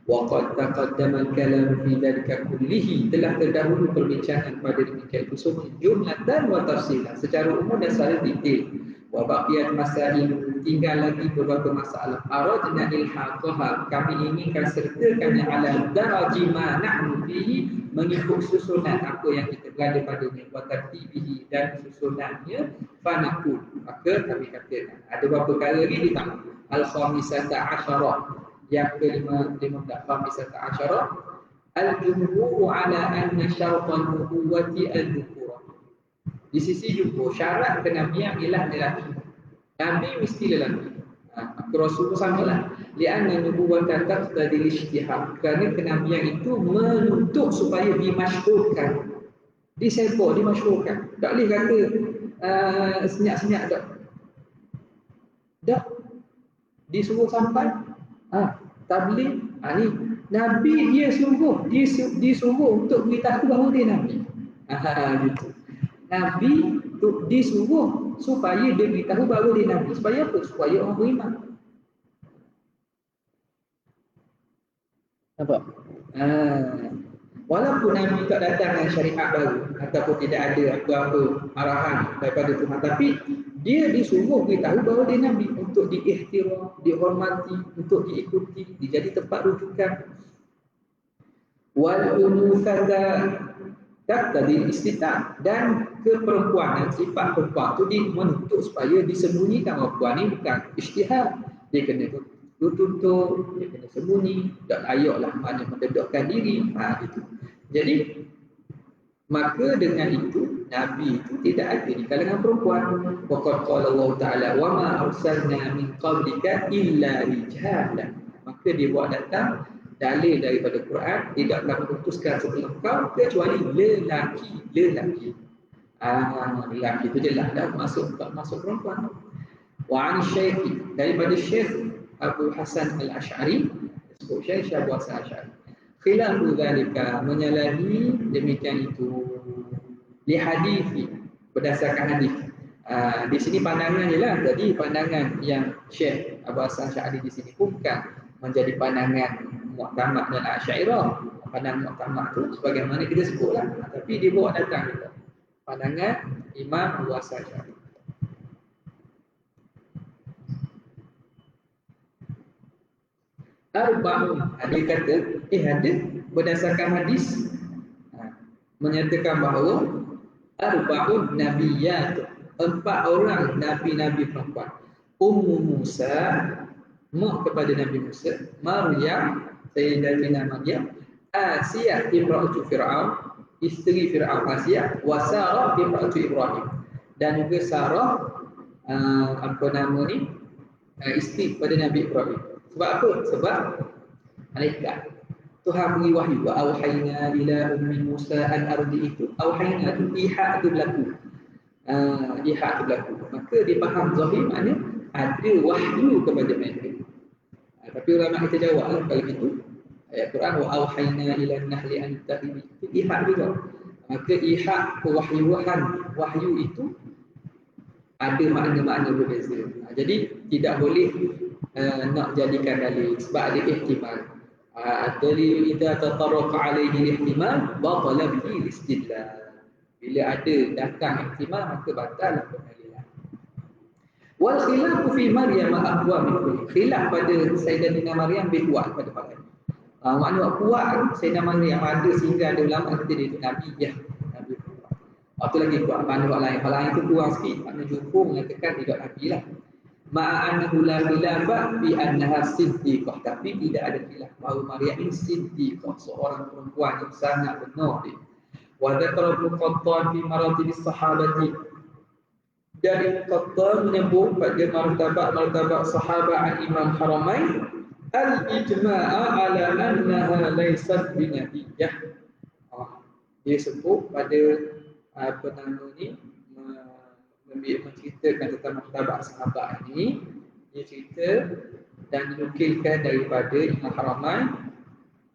Waqad taqaddama al-kalam fi dhalika kullihi, telah terdahulu perbincangan pada demikian itu semua jumlatan wa tafsilan, secara umum dan secara detail. Wa baqiyat masail, tinggal lagi beberapa masalah. Aradna ilhaqaha, kami inginkan sertakannya ala daraji ma nahnu fihi, mengikut susunan apa yang kita berada padanya, wa tartibihi, dan susunannya, fanaqul, maka kami katakan ada beberapa perkara ni ditambah al-khamisata asyarah. Yang ke-15 asyarah, al-jumhur ala anna syaratan nubuwati al-dhukurah. Di sisi jumhur, syarat kenabian ialah lelaki. Nabi mesti lelaki. Rasulullah samalah. Lianna nubuwata taqtadi al-ijtihad. Kerana kenabian itu menuntut supaya dimasyhurkan, disebut, dimasyhurkan. Tak boleh kata senyap-senyap tak. Tak. Disuruh sampai tabligh, ni Nabi dia disuruh untuk beritahu bahawa dia Nabi. Gitu. Nabi disuruh supaya dia beritahu bahawa dia Nabi. Supaya apa? Supaya orang beriman. Nampak? Walaupun Nabi tak datang dengan syariat baru ataupun tidak ada apa-apa arahan daripada Tuhan, tapi dia disuruh beritahu bahawa dia Nabi untuk diihtiram, dihormati, untuk diikuti, dijadi tempat rujukan. Wal unusada taqtadi istita, dan keperempuanan, sifat perempuan itu menuntut supaya disembunyikan. Perempuan ni bukan ijtihad, dia kena tutup, dia kena sembunyi, tak ayaklah mana mendedahkan diri, gitu. Jadi maka dengan itu Nabi itu tidak ada di kalangan perempuan. Waqad qala Allah Ta'ala wa ma arsalna min qablika illa rijalan. Maka dia buat datang dalil daripada Quran, tidaklah mengutuskan sebelum kau kecuali lelaki. Lelaki itu jelas dah masuk perempuan. Wa an Syekh, daripada Syekh Abu Hasan Al-Asy'ari, sebut Syekh Abu Hasan Al-Asy'ari, khilafu dzalika, menyalahi demikian itu, li hadithi, berdasarkan hadis. Di sini pandangannya lah. Jadi pandangan yang Syekh Abu Hasan Al-Asy'ari di sini bukan menjadi pandangan Mu'tamad dan Asy'ariyah. Pandangan Mu'tamad tu sebagaimana kita sebutlah, tapi dia bawa datang juga pandangan Imam Abu Hasan Al-Asy'ari. Arba'un, dia kata ada berdasarkan hadis menyatakan bahawa arba'un nabiyyat, 4 orang nabi-nabi perempuan. Ummu Musa, mak kepada Nabi Musa, Maryam, Sayyidatina Maryam, Asiyah imra'atu Fir'aun, isteri Fir'aun Asiyah, wa Sarah imra'atu Ibrahim, dan juga Sarah isteri pada Nabi Ibrahim. Sebab apa? Sebab malaikat Tuhan beri wahyu, wa auhayna ila ummi Musa an ardi, itu auhayna tu ihak tu berlaku. Ihak tu berlaku. Maka dia faham zahir maknanya ada wahyu kepada mereka. Tapi ulama kita jawablah kalau gitu. Ayat Quran wa auhayna ila an-nahli an tahibi, itu ihak juga. Maka ihak kewahyuan, wahyu itu ada makna-makna berbeza. Jadi tidak boleh nak jadikan dalil sebab ada ihtimal. Dalil idza tatarraqa alaihi ihtimal batala bihi istidlal. Bila ada datang ihtimal maka batal pendalilan. Wal khilafu fi Maryam aqwa min kulli. Khilaf pada Sayyidatina Maryam lebih kuat pada pada. Makna kuat Sayyidatina Maryam ada sehingga ada ulama kata dia itu nabi ya. Nabi. Apa lagi kuat makna lain. Hal lain itu kurang sikit. Makna jumhur mengatakan tidak nabi lah. ma'anahu la khilafah bi annaha siddiqah, tapi tidak ada khilaf bahawa Maryam ini siddiqah, seorang perempuan yang sangat benar dia. Wa dzakara Ibnu Qattan fi maratib as-sahabati, dari Qattan menyebut pada martabat sahabat al-Imam Haramain al-ijma'a ala annaha laysat binabiyyah. Dia sebut pada apa nama ni, menceritakan tentang martabat sahabat ini. Dia cerita dan dinukilkan daripada Imam Haramain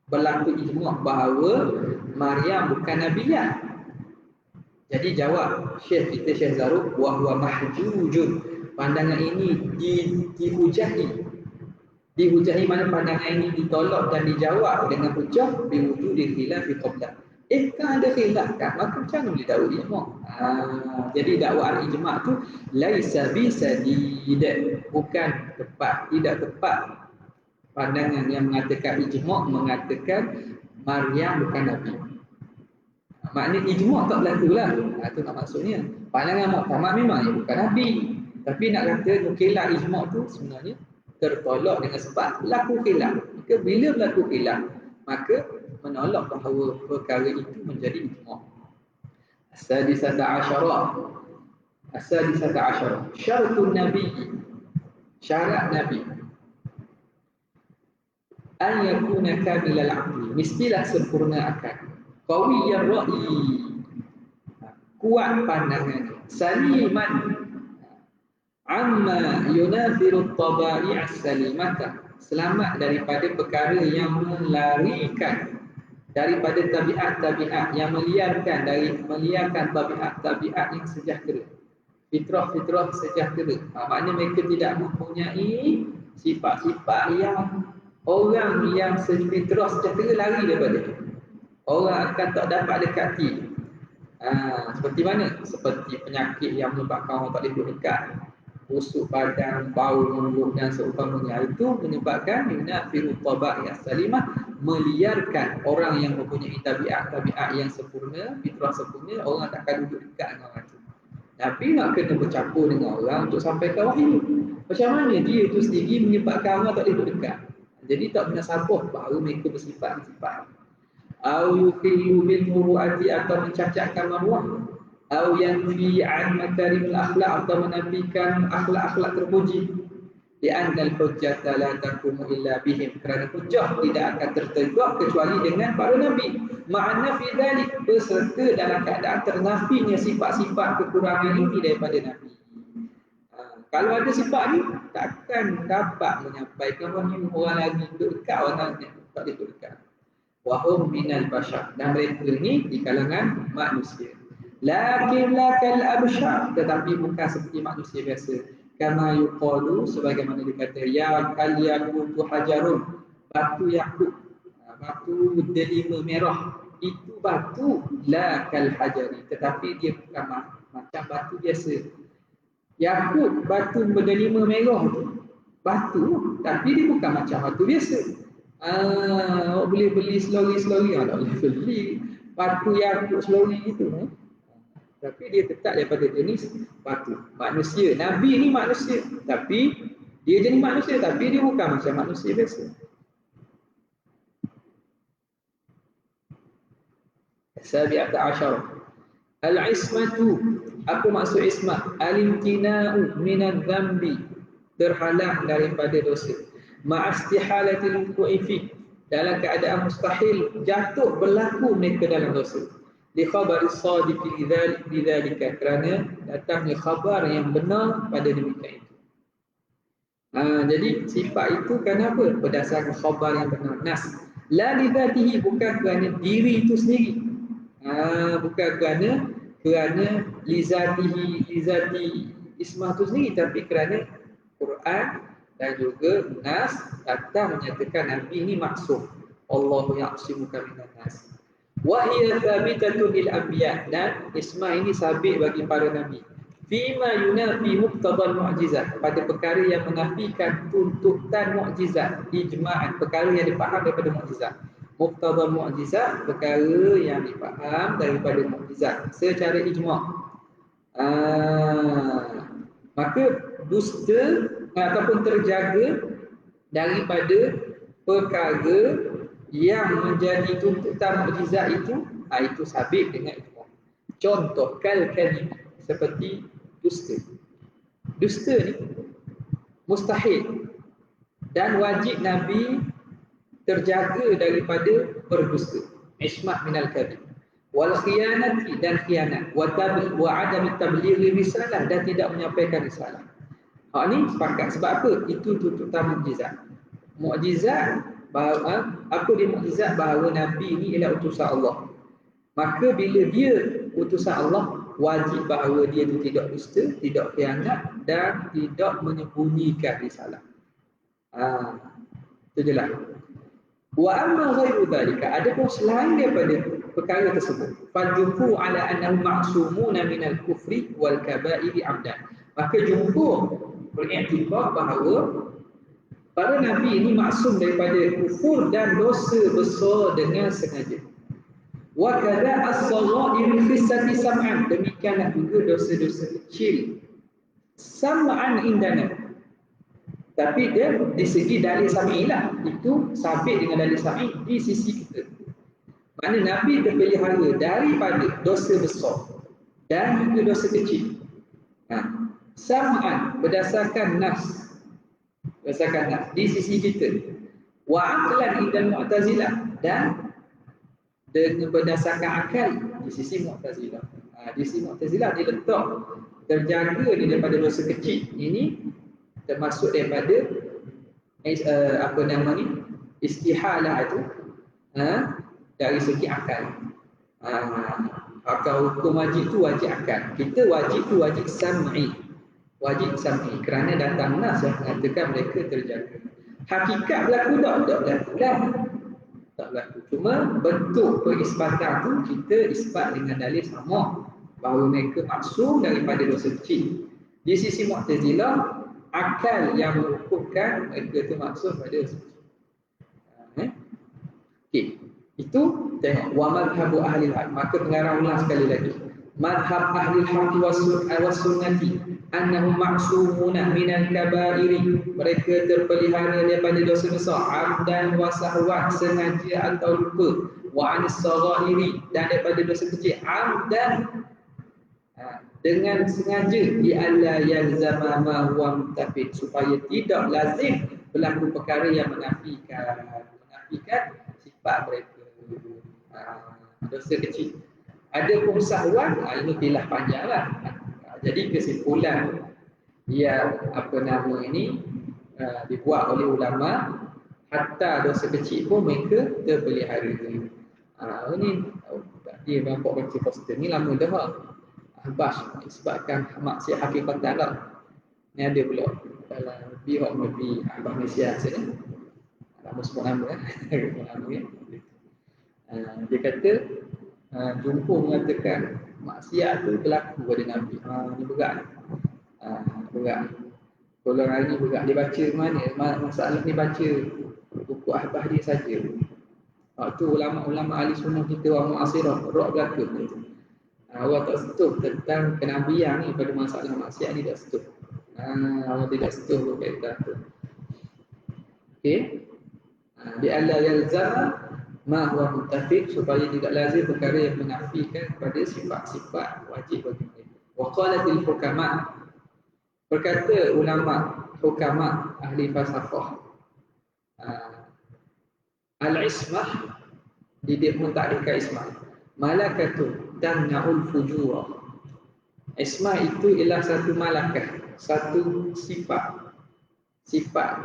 berlaku ijma' bahawa Maryam bukan Nabiyyah. Jadi jawab Syekh kita, Syekh Zaruk, wa huwa mahjujun, pandangan ini dihujahi mana pandangan ini ditolak dan dijawab dengan hujah biwujudil khilaf fi qabla. Kan ada khilaf kan, maka macam mana boleh dakwah ijma'? Jadi dakwaan ijma' tu laisa bisadid, bukan tepat, tidak tepat pandangan yang mengatakan ijma' mengatakan Maryam bukan Nabi. Maknanya ijma' tak berlaku lah. Itu nak maksudnya. Pandangan muktamad memang dia bukan Nabi. Tapi nak kata nukilah ijma' tu sebenarnya tertolak dengan sebab berlaku khilaf. Maka bila berlaku khilaf, maka menolak bahawa perkara itu menjadi ijma'. As-sadisata asyara. Syartun Nabi. Syarat Nabi. An yakuna kamilal aqli. Mestilah sempurna akal. Qawiyar ra'i, kuat pandangan, saliman amma yunafiru tabai' as-salimata, selamat daripada perkara yang melarikan daripada tabiat-tabiat yang meliarkan tabiat-tabiat yang sejahtera, fitrah-fitrah sejahtera. Maknanya mereka tidak mempunyai sifat-sifat yang orang yang fitrah sejahtera lari daripada. Orang akan tak dapat dekati. Seperti mana? Seperti penyakit yang menyebabkan orang tak boleh duduk dekat, busuk badan, bau menurut dan seumpamanya. Itu menyebabkan yunafiru tabai' as-salimah, meliarkan orang yang mempunyai tabiat yang sempurna, fitrah sempurna. Orang takkan duduk dekat dengan orang itu. Tapi nak kena bercampur dengan orang untuk sampaikan wahyu. Macam mana dia itu sendiri menyebabkan orang tak boleh duduk dekat. Jadi tak benar sabar baru mereka bersifat-sifat. Au yuqillu bil muru'ati, atau mencacatkan maruah, au yanfi an makarimil akhlaq, atau menafikan akhlak-akhlak terpuji. Di annal hujjata la taqumu illa bihim, kerana hujjah tidak akan tertegak kecuali dengan para nabi. Ma'ana fi dzalik, beserta dalam keadaan ternafinya sifat-sifat kekurangan ini daripada nabi. Kalau ada sifat ni, takkan dapat menyampaikan wahyu. Orang lagi duduk dekat, orang tak duduk dekat. Wahum minal bashar, dan mereka ini di kalangan manusia. Lakin lakal abshar, tetapi bukan seperti manusia biasa. Kama yuqalu, sebagaimana dikata, ya kal yaqutu hajarun, batu yakut, batu delima merah, itu batu lakal hajari, tetapi dia bukan macam batu biasa. Yakut, batu berdelima merah tu, batu, tapi dia bukan macam batu biasa. Boleh beli selori-selori, tak boleh beli batu yakut selori gitu. Tapi dia tetap daripada jenis batu. Manusia, Nabi ni manusia, tapi dia jenis manusia, tapi dia bukan macam manusia biasa. Sabi'ata asyara. Al-ismatu, apa maksud ismat? Al-imtina'u minadh dhanbi, terhalang daripada dosa. Ma'astihalatil wuqu'i fi, dalam keadaan mustahil jatuh berlaku mereka dalam dosa. Li khabari sadiqi lidzalika, kerana datangnya khabar yang benar pada demikian itu. Jadi sifat itu kenapa? Berdasarkan khabar yang benar, nas. La lidzatihi, bukan kerana diri itu sendiri. Bukan kerana lizati ismah itu sendiri, tapi kerana Quran dan juga nas datang menyatakan Nabi ini maksum. Allahu ya'simuka minan nas. Wa hiya thabitatun lil anbiya, dan ismah ini sabit bagi para nabi. Fima yunafi muqtadal mu'jizat, pada perkara yang menafikan tuntutan mukjizat, ijma'an, perkara yang dipaham daripada mukjizat. Muqtadal mu'jizat, perkara yang dipaham daripada mukjizat secara ijma'. Maka dusta ataupun terjaga daripada perkara yang menjadi tuntutan mukjizat itu sabit dengan ijma'. Contoh kal-kadhib, seperti dusta. Dusta ni mustahil dan wajib Nabi terjaga daripada berdusta. Ismat minal kadhib. Wal khiyanati, dan khianat. Wa adam tablighi risalah, dan tidak menyampaikan risalah. Hak ni sepakat. Sebab apa? Itu tuntutan mukjizat. Mukjizat bahawa apa dia mukjizat? Bahawa Nabi ni ialah utusan Allah. Maka bila dia utusan Allah, wajib bahawa dia itu tidak dusta, tidak khianat dan tidak menyembunyikan risalah. Itu je lah. Wa amma ghairu dhalika, adapun selain daripada perkara tersebut, fajumhur ala annahu ma'sumuna minal kufri wal kaba'iri amdan. Maka jumhur beriktikad bahawa para nabi ini maksum daripada kufur dan dosa besar dengan sengaja. Wa kadza as-saghair fi sam'an, demikianlah juga dosa-dosa kecil sam'an indana. Tapi dia di segi dalil sam'i lah, itu sabit dengan dalil sam'i di sisi kita. Mana Nabi terpelihara daripada dosa besar dan juga dosa kecil. Sam'an berdasarkan nas, di sisi kita. Wa aqlan indal mu'tazilah, dan dengan berdasarkan akal di sisi mu'tazilah. Di sisi mu'tazilah dia letak terjaga daripada dosa kecil ini termasuk daripada istihalah itu dari segi akal. Akal hukum wajib tu wajib akal. Kita wajib tu wajib sam'i. Wajib sam'i kerana datang nas yang mengatakan mereka terjaga. Hakikat berlaku tak berlaku lah. Tak berlaku. Cuma bentuk perisbatan tu kita isbat dengan dalil sama bahawa mereka maksum daripada dosa kecil. Di sisi Mu'tazilah, akal yang menghukumkan mereka itu maksud pada okey, itu tengok wa madhhabu ahli al-haq. Maka pengarang ulang sekali lagi, madhhab ahli al-haq was sunnati annahum ma'sumuna minal kaba'iri, mereka terpelihara daripada dosa besar amdan wa sahwan, sengaja atau lupa, wa anis saghairi, dan daripada dosa kecil amdan, dengan sengaja, di alla yalzama ma huwa muntafid, supaya tidak lazim berlaku perkara yang menafikan sifat mereka. Dosa kecil. Ada pun sahwan, ini pilah panjanglah. Jadi kesimpulan yang dibuat oleh ulama, hatta dosa kecil pun mereka terpelihara. Ini dia nampak baca poster ni lama dah. Bas sebabkan maksiat hakikatan lah. Ni ada pula dalam lebih Abah Malaysia saja. Lama sebut nama dia kata jumhur mengatakan maksiat tu berlaku pada Nabi. Ni berat. Berat. Kalau hari ni berat dia baca mana? Masalah ni baca buku Abah dia saja. Waktu ulama-ulama ahli sunnah kita wa mu'asirah rock belaka. Allah tak sentuh tentang kenabian ni pada masalah maksiat ni, tak sentuh. Allah tidak sentuh berkaitan tu. Okey. Bi alla yalzama ma huwa muttafiq, supaya tidak lazim perkara yang menafikan kepada sifat-sifat wajib bagi mereka. Wa qalatil hukama, berkata ulama hukama ahli falsafah, al-ismah dia mentakrifkan ismah, malakatu tamna'ul fujura. Ismah itu ialah satu malakah, satu sifat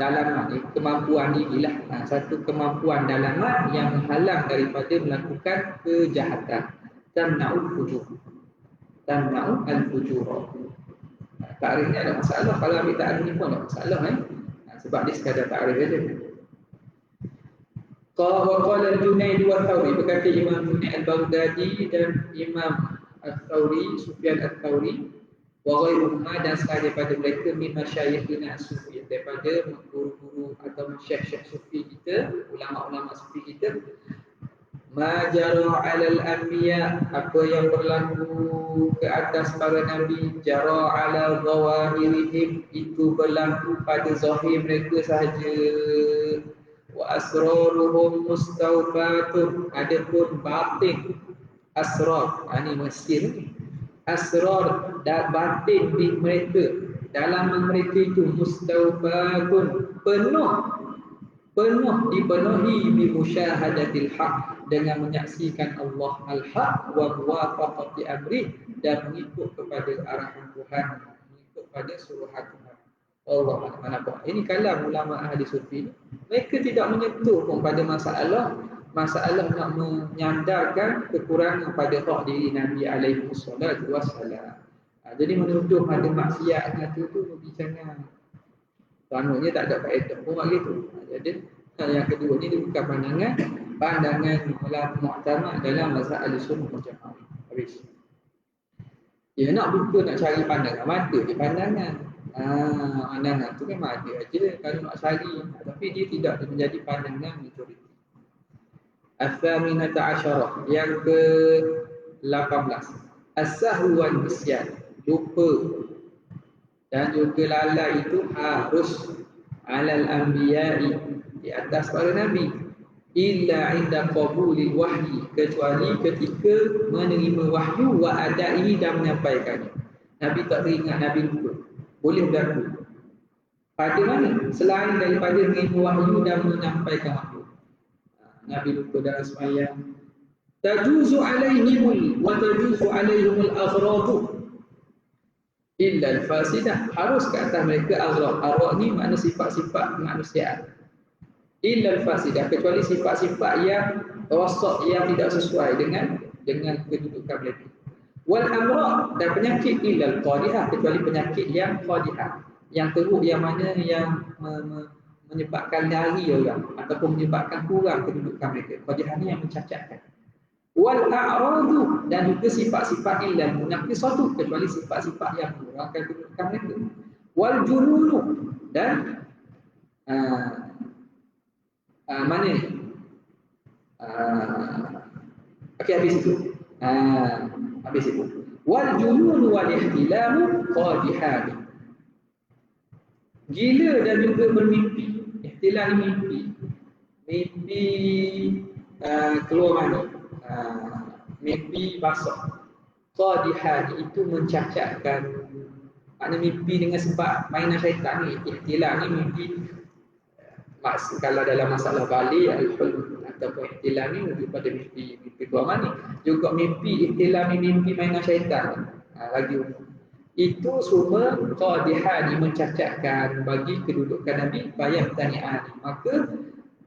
dalaman, kemampuan inilah satu kemampuan dalaman yang menghalang daripada melakukan kejahatan. Tamna'ul fujur, tamna'ul al-fujura. Takrifnya ada masalah, kalau ambil takrif ni pun ada masalah sebab dia sekadar takrif saja. Qala al-Junaid wa Thawri, berkata Imam Junaid al-Baghdadi dan Imam al-Thawri, Sufyan al-Thawri, wa ghairuhuma, dan selain daripada mereka min masyayikhina as-sufi, daripada guru-guru atau masyayikh sufi kita, ulama-ulama sufi kita, Ma jara 'alal anbiya, apa yang berlaku ke atas para nabi, jara 'ala zawahirihim, itu berlaku pada zahir mereka sahaja. Wa asraruhum mustawfatun, adapun batin asrar, ini Mesir ni. Asrar dan batin di mereka, dalam mereka itu mustawfatun, penuh dipenuhi bi musyahadatil haq, dengan menyaksikan Allah al-haq wa muwafaqati amri, dan mengikut kepada arahan Tuhan, mengikut pada suruhan Tuhan. Allah Akbar. Ini kalam ulama ahli sufi. Mereka tidak menyentuh pun pada masalah nak menyandarkan kekurangan pada hak diri Nabi alaihi wassalatu wassalam. Jadi menuduh ada maksiat itu berbicara Bangunnya tak ada faedah pun gitu. Jadi yang kedua ni dia bukan pandangan mu'tamad dalam mazhab Ahlussunnah wal Jamaah. Habis. Dia nak buka nak cari pandangan, mata dia pandangan. Pandangan tu memang ada aja kalau nak cari, tapi dia tidak menjadi pandangan majoriti. As-saminata asyarah, yang ke-18. As-sahwu wal nisyan, lupa dan juga lalai itu harus alal anbiya'i, di atas para nabi, illa inda qabulil wahyi, kecuali ketika menerima wahyu wa adaihi, dan menyampaikannya. Nabi tak teringat, Nabi lupa, boleh berlaku. Pada mana? Selain daripada menerima wahyu dan menyampaikan wahyu. Nabi lupa dalam sembahyang. Tajuzu alaihimul wa tajuzu alaihimul aghradu illa al-fasidah, harus ke atas mereka aghrad. Aghrad ni makna sifat-sifat manusia. Illa al-fasidah, kecuali sifat-sifat yang rosak, yang tidak sesuai dengan kedudukan mereka. Wal amrad, dan penyakit illa al-qadihah, kecuali penyakit yang qadihah, yang teruk, yang mana yang menyebabkan lari orang ataupun menyebabkan kurang kedudukan mereka. Qadihah ni yang mencacatkan. Wal a'radu, dan juga sifat-sifat ilal munaqisatu, kecuali sifat-sifat yang mengurangkan kedudukan mereka. Wal jununu, dan mana ni? Okey, habis itu. Habis itu. Wal jununu wal ihtilamu qadihan, gila dan juga bermimpi. Ihtilal mimpi. Mimpi keluar mani. Mimpi basah. Qadihan, itu mencacatkan. Makna mimpi dengan sebab mainan syaitan ni. Ihtilal ni mimpi, kalau dalam masalah balik al-hulm ataupun ihtilal ni lebih pada mimpi keluar mani. Juga mimpi ihtilal ni mimpi mainan syaitan. Lagi umum. Itu semua qadihan, mencacatkan bagi kedudukan Nabi, bayar tani'an, maka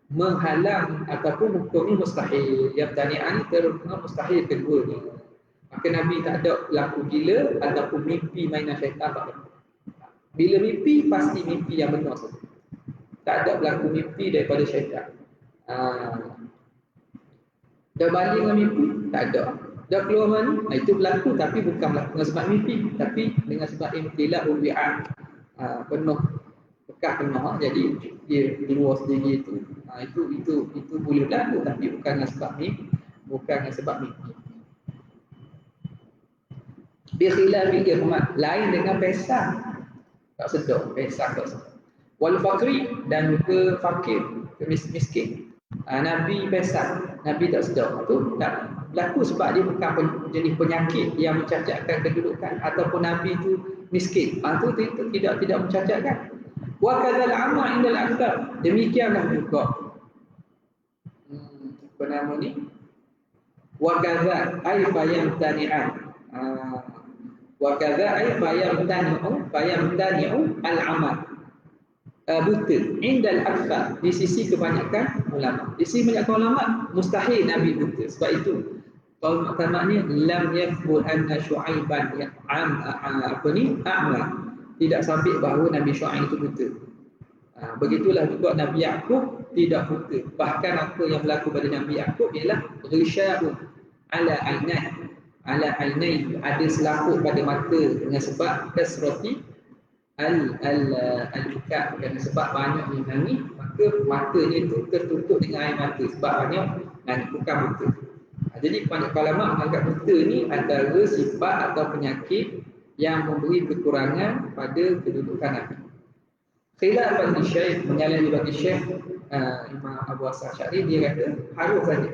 menghalang ataupun hukumnya mustahil. Yang tani'an terutama mustahil kedua ni. Maka Nabi tak ada laku gila ataupun mimpi mainan syaitan, tak ada. Bila mimpi, pasti mimpi yang benar saja. Tak ada berlaku mimpi daripada syaitan. Dah balik dengan mimpi? Tak ada. Dah keluar mana? Itu berlaku, tapi bukan berlaku dengan sebab mimpi, tapi dengan sebab imtilak ubi'ah, penuh, bekas penuh, jadi dia keluar sendiri itu. Itu boleh berlaku, tapi bukan dengan sebab mimpi, bukan dengan sebab mimpi. Bikhilafil irmat, lain dengan pesan tak sedar, pesan tak sedar. Wal fakri, dan juga fakir, miskin. Nabi pesan, Nabi tak sedar, itu tak berlaku sebab dia bukan jenis penyakit yang mencacatkan kedudukan, ataupun Nabi itu miskin. Itu tidak mencacatkan. Wa kadzal amma indal akthar, demikianlah juga apa nama ni? Wa kadzal ay fayamtani'an. Wa kadzal ay fayamtani'u al-amal. Buta indal akthar, di sisi kebanyakan ulama. Di sisi kebanyakan ulama mustahil Nabi buta. Sebab itu qaul mu'tamadnya lam yathbut anna Syuaiban a'ma, tidak sabit bahawa Nabi Syuaib itu buta. Begitulah juga Nabi Yaqub tidak buta. Bahkan apa yang berlaku pada Nabi Yaqub ialah ghisya'un ala ainai, ada selaput pada mata dengan sebab kasrati al-buka, kerana sebab banyak dia nangis, maka matanya itu tertutup dengan air mata sebab banyak nangis, bukan buta. Jadi banyak ulama menganggap buta ni antara sifat atau penyakit yang memberi kekurangan pada kedudukan Nabi. Khilafan di Syekh, menyalahi bagi Syekh Imam Abu Hasan Asy'ari, dia kata harus saja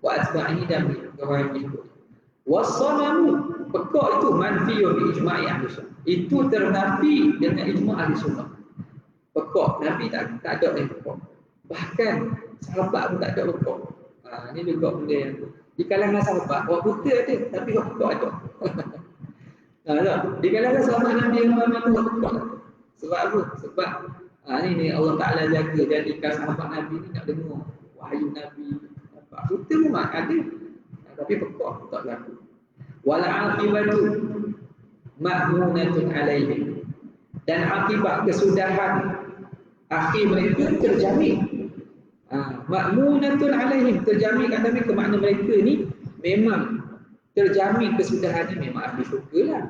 wa atba'i dan orang yang ikut. Wassalamu, pekak itu manfiyun bi ijma'i ahli sunnah. Itu ternafi dengan ijma' ahli sunnah. Pekak, Nabi tak ada yang pekak. Bahkan sahabat pun tak ada pekak. Ini juga benda yang di kalangan sahabat, orang buta ada, tapi orang pekak ada. Di kalangan sahabat Nabi yang ramai tu orang pekak. Sebab apa? Sebab ni Allah Ta'ala jaga, jadikan sahabat Nabi ni nak dengar wahyu Nabi. Buta memang ada, tapi pekak tak berlaku. Wal aqibatu ma'munatun alaihim, dan akibat kesudahan akhir mereka terjamin. Ma'munatun alaihim, terjamin kata mereka, makna mereka ni memang terjamin kesudahannya, memang ahli syurga lah.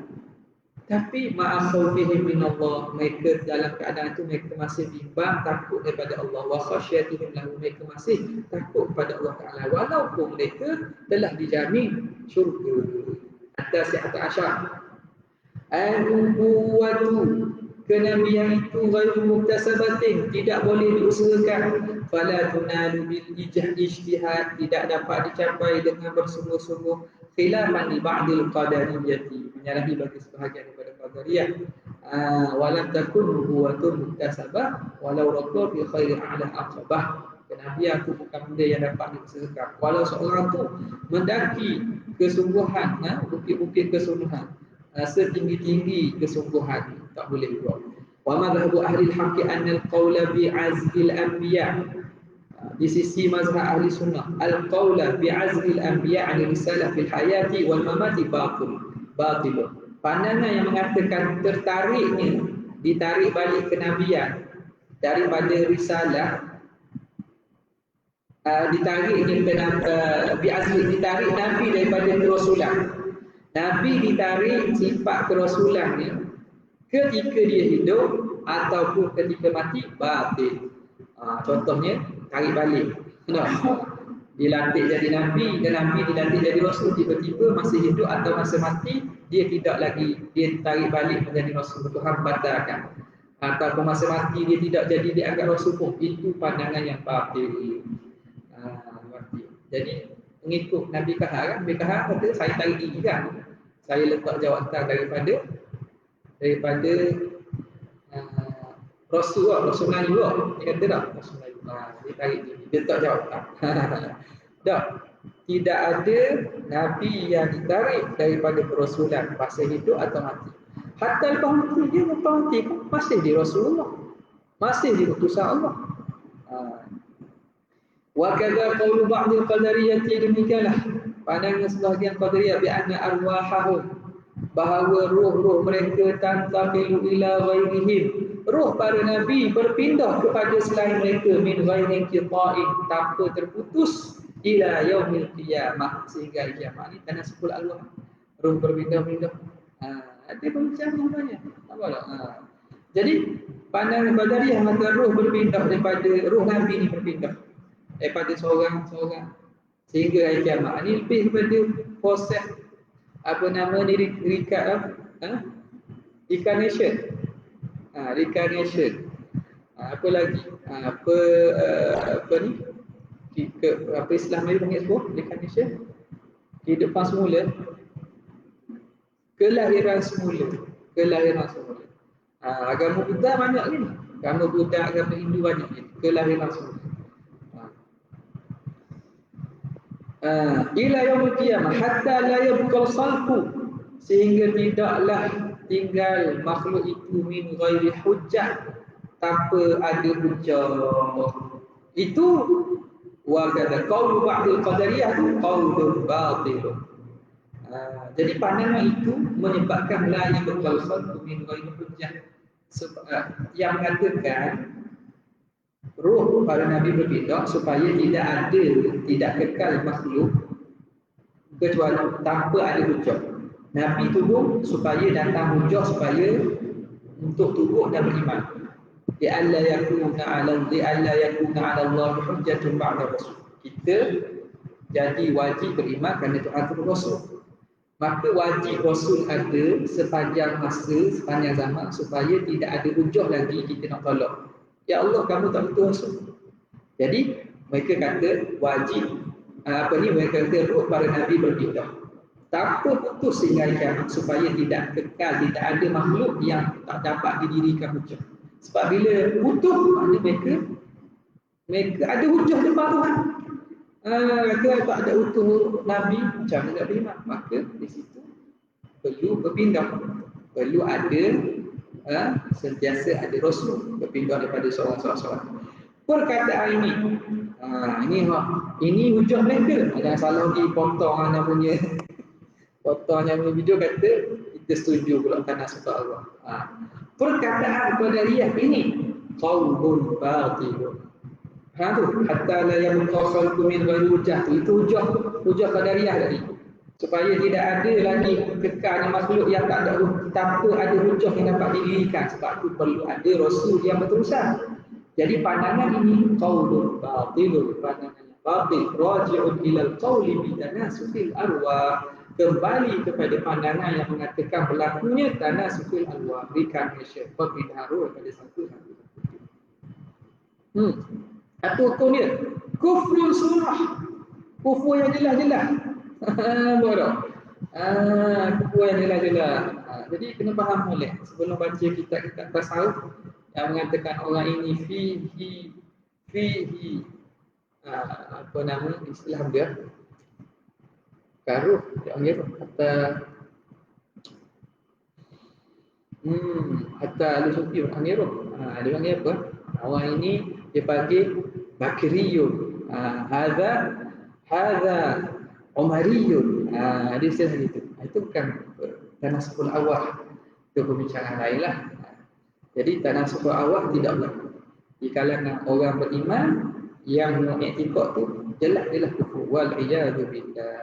Tapi ma'akhawfihim minallah, mereka dalam keadaan itu mereka masih bimbang, takut daripada Allah. Wa khasyatihim lahu, mereka masih takut kepada Allah Ta'ala, walaupun mereka telah dijamin syurga. Atas asyar al-nubuwatu, kenabian itu ghairu muktasabatin, tidak boleh diusahakan. Fala tunalu bil ijtihad, tidak dapat dicapai dengan bersungguh-sungguh. Khilafan li ba'dil qadariyati, menyalahi bagi sebahagian daripada qadariyah. Walam takun nubuwatun muktasabah walau raqab bi khairi a'la aqabah. Kenabian itu bukan benda yang dapat diusahakan. Walau seorang tu mendaki kesungguhan, bukit-bukit kesungguhan, setinggi-tinggi kesungguhan, tak boleh juga. Wa madhhabu ahli al-haqq anna al-qawla bi azli al-anbiya, di sisi mazhab ahli sunnah, al-qawla bi azli al-anbiya an risalah fil hayati wal mamati batil. Pandangan yang mengatakan tertariknya, ditarik balik kenabian daripada risalah, ditarik Nabi daripada kerasulan. Nabi ditarik sifat kerasulan ni ketika dia hidup ataupun ketika mati, batil. Contohnya tarik balik. Dilantik jadi Nabi, dan Nabi dilantik jadi Rasul, tiba-tiba masih hidup atau masa mati dia tidak lagi, dia ditarik balik menjadi Rasul, Tuhan batalkan. Ataupun masa mati dia tidak jadi dianggap Rasul pun, itu pandangan yang batil. Jadi mengikut Nabi Kahar kan, Nabi Kahar kata saya tarik diri kan, saya letak jawatan daripada Rasul lah, Rasul Melayu lah, dia kata tak Rasul Melayu, dia tarik diri, dia letak jawatan. Tak, tidak ada Nabi yang ditarik daripada kerasulan pasal hidup atau mati. Hatta lepas mati, dia lepas mati pun masih di Rasulullah, masih di utusan Allah. Wa kadza qaulu ba'dil qadariyati, demikianlah pandangan sebahagian qadariyah, bi anna arwahahum, bahawa roh-roh mereka tantaqilu ila ghairihim, roh para nabi berpindah kepada selain mereka, min ghairi qita'in, tanpa terputus, ila yaumil qiyamah, sehingga kiamat ni tanasukul arwah, roh berpindah-pindah. Ada perbincangan banyak. Jadi pandangan qadariyah maka roh berpindah daripada roh nabi ni berpindah daripada seorang-seorang sehingga hari kiamat. Ini lebih kepada proses reincarnation. Reincarnation. Apa lagi? Apa Islam ni panggil apa? Reincarnation. Kehidupan semula. Kelahiran semula. Agama Buddha banyak ni. Agama Buddha, agama Hindu banyak ni. Kelahiran semula. Ila yaumil qiyamah hatta la yabqa al-khalqu, sehingga tidaklah tinggal makhluk itu min ghairi hujjah, tanpa ada hujjah. Itu wa kadza qaulu ba'dil qadariyah tu qaulun batil. Jadi pandangan itu menyebabkan la yabqa al-khalqu min ghairi hujjah, yang mengatakan roh para Nabi berpindah supaya tidak kekal makhluk kecuali tanpa ada hujah. Nabi turun supaya datang hujah, supaya untuk turut dan beriman. Li'alla yakuna 'ala Allah hujjatun ba'da rasul. Kita jadi wajib beriman kerana Tuhan turun Rasul. Maka wajib Rasul ada sepanjang masa, sepanjang zaman, supaya tidak ada hujah lagi kita nak tolak. Ya Allah, kamu tak betul Rasul. Jadi mereka kata wajib mereka kata ruh para Nabi berbeda tanpa putus sehingga kiamat, supaya tidak kekal, tidak ada makhluk yang tak dapat didirikan hujah. Sebab bila putus, maknanya mereka ada hujah depan Tuhan. Kata tak ada utuh Nabi, macam mana nak beriman? Maka di situ perlu berpindah, perlu ada sentiasa ada Rasul berpindah daripada seorang-seorang. Perkataan ini hujah mereka. Jangan salah dipotong anak punya video kata kita setuju pula tanah suka Allah. Perkataan Qadariyah ini qaulun batilun. Hatta la yabqa khalqu min ghairi hujjah. Itu hujah Qadariyah tadi. Supaya tidak ada lagi kekalnya makhluk yang tak ada tanpa ada hujah yang dapat didirikan. Sebab itu perlu ada Rasul yang berurusan. Jadi pandangan ini qaulun batilun, pandangan batil, raji'un ilal qauli bi tanasufil arwah, kembali kepada pandangan yang mengatakan berlakunya tanasufil arwah, reincarnation, perpindahan pada satu. Satu hukum dia kufrun surah, kufur yang jelas-jelas. Bodoh. Kufur yang jelas-jelas. Jadi kena faham boleh sebelum baca kitab-kitab tasawuf yang mengatakan orang ini fihi apa nama istilah dia karuh dia panggil kata hatta al-sufi panggil dia panggil apa, orang ini dia panggil bakriyun, hadza umariyun, dia istilah itu bukan tanasukul awah, itu pembicaraan lain lah. Jadi tanasukul awah tidak berlaku di kalangan orang beriman yang mengiktikad tu jelas-jelas kufur, wal iyadu billah.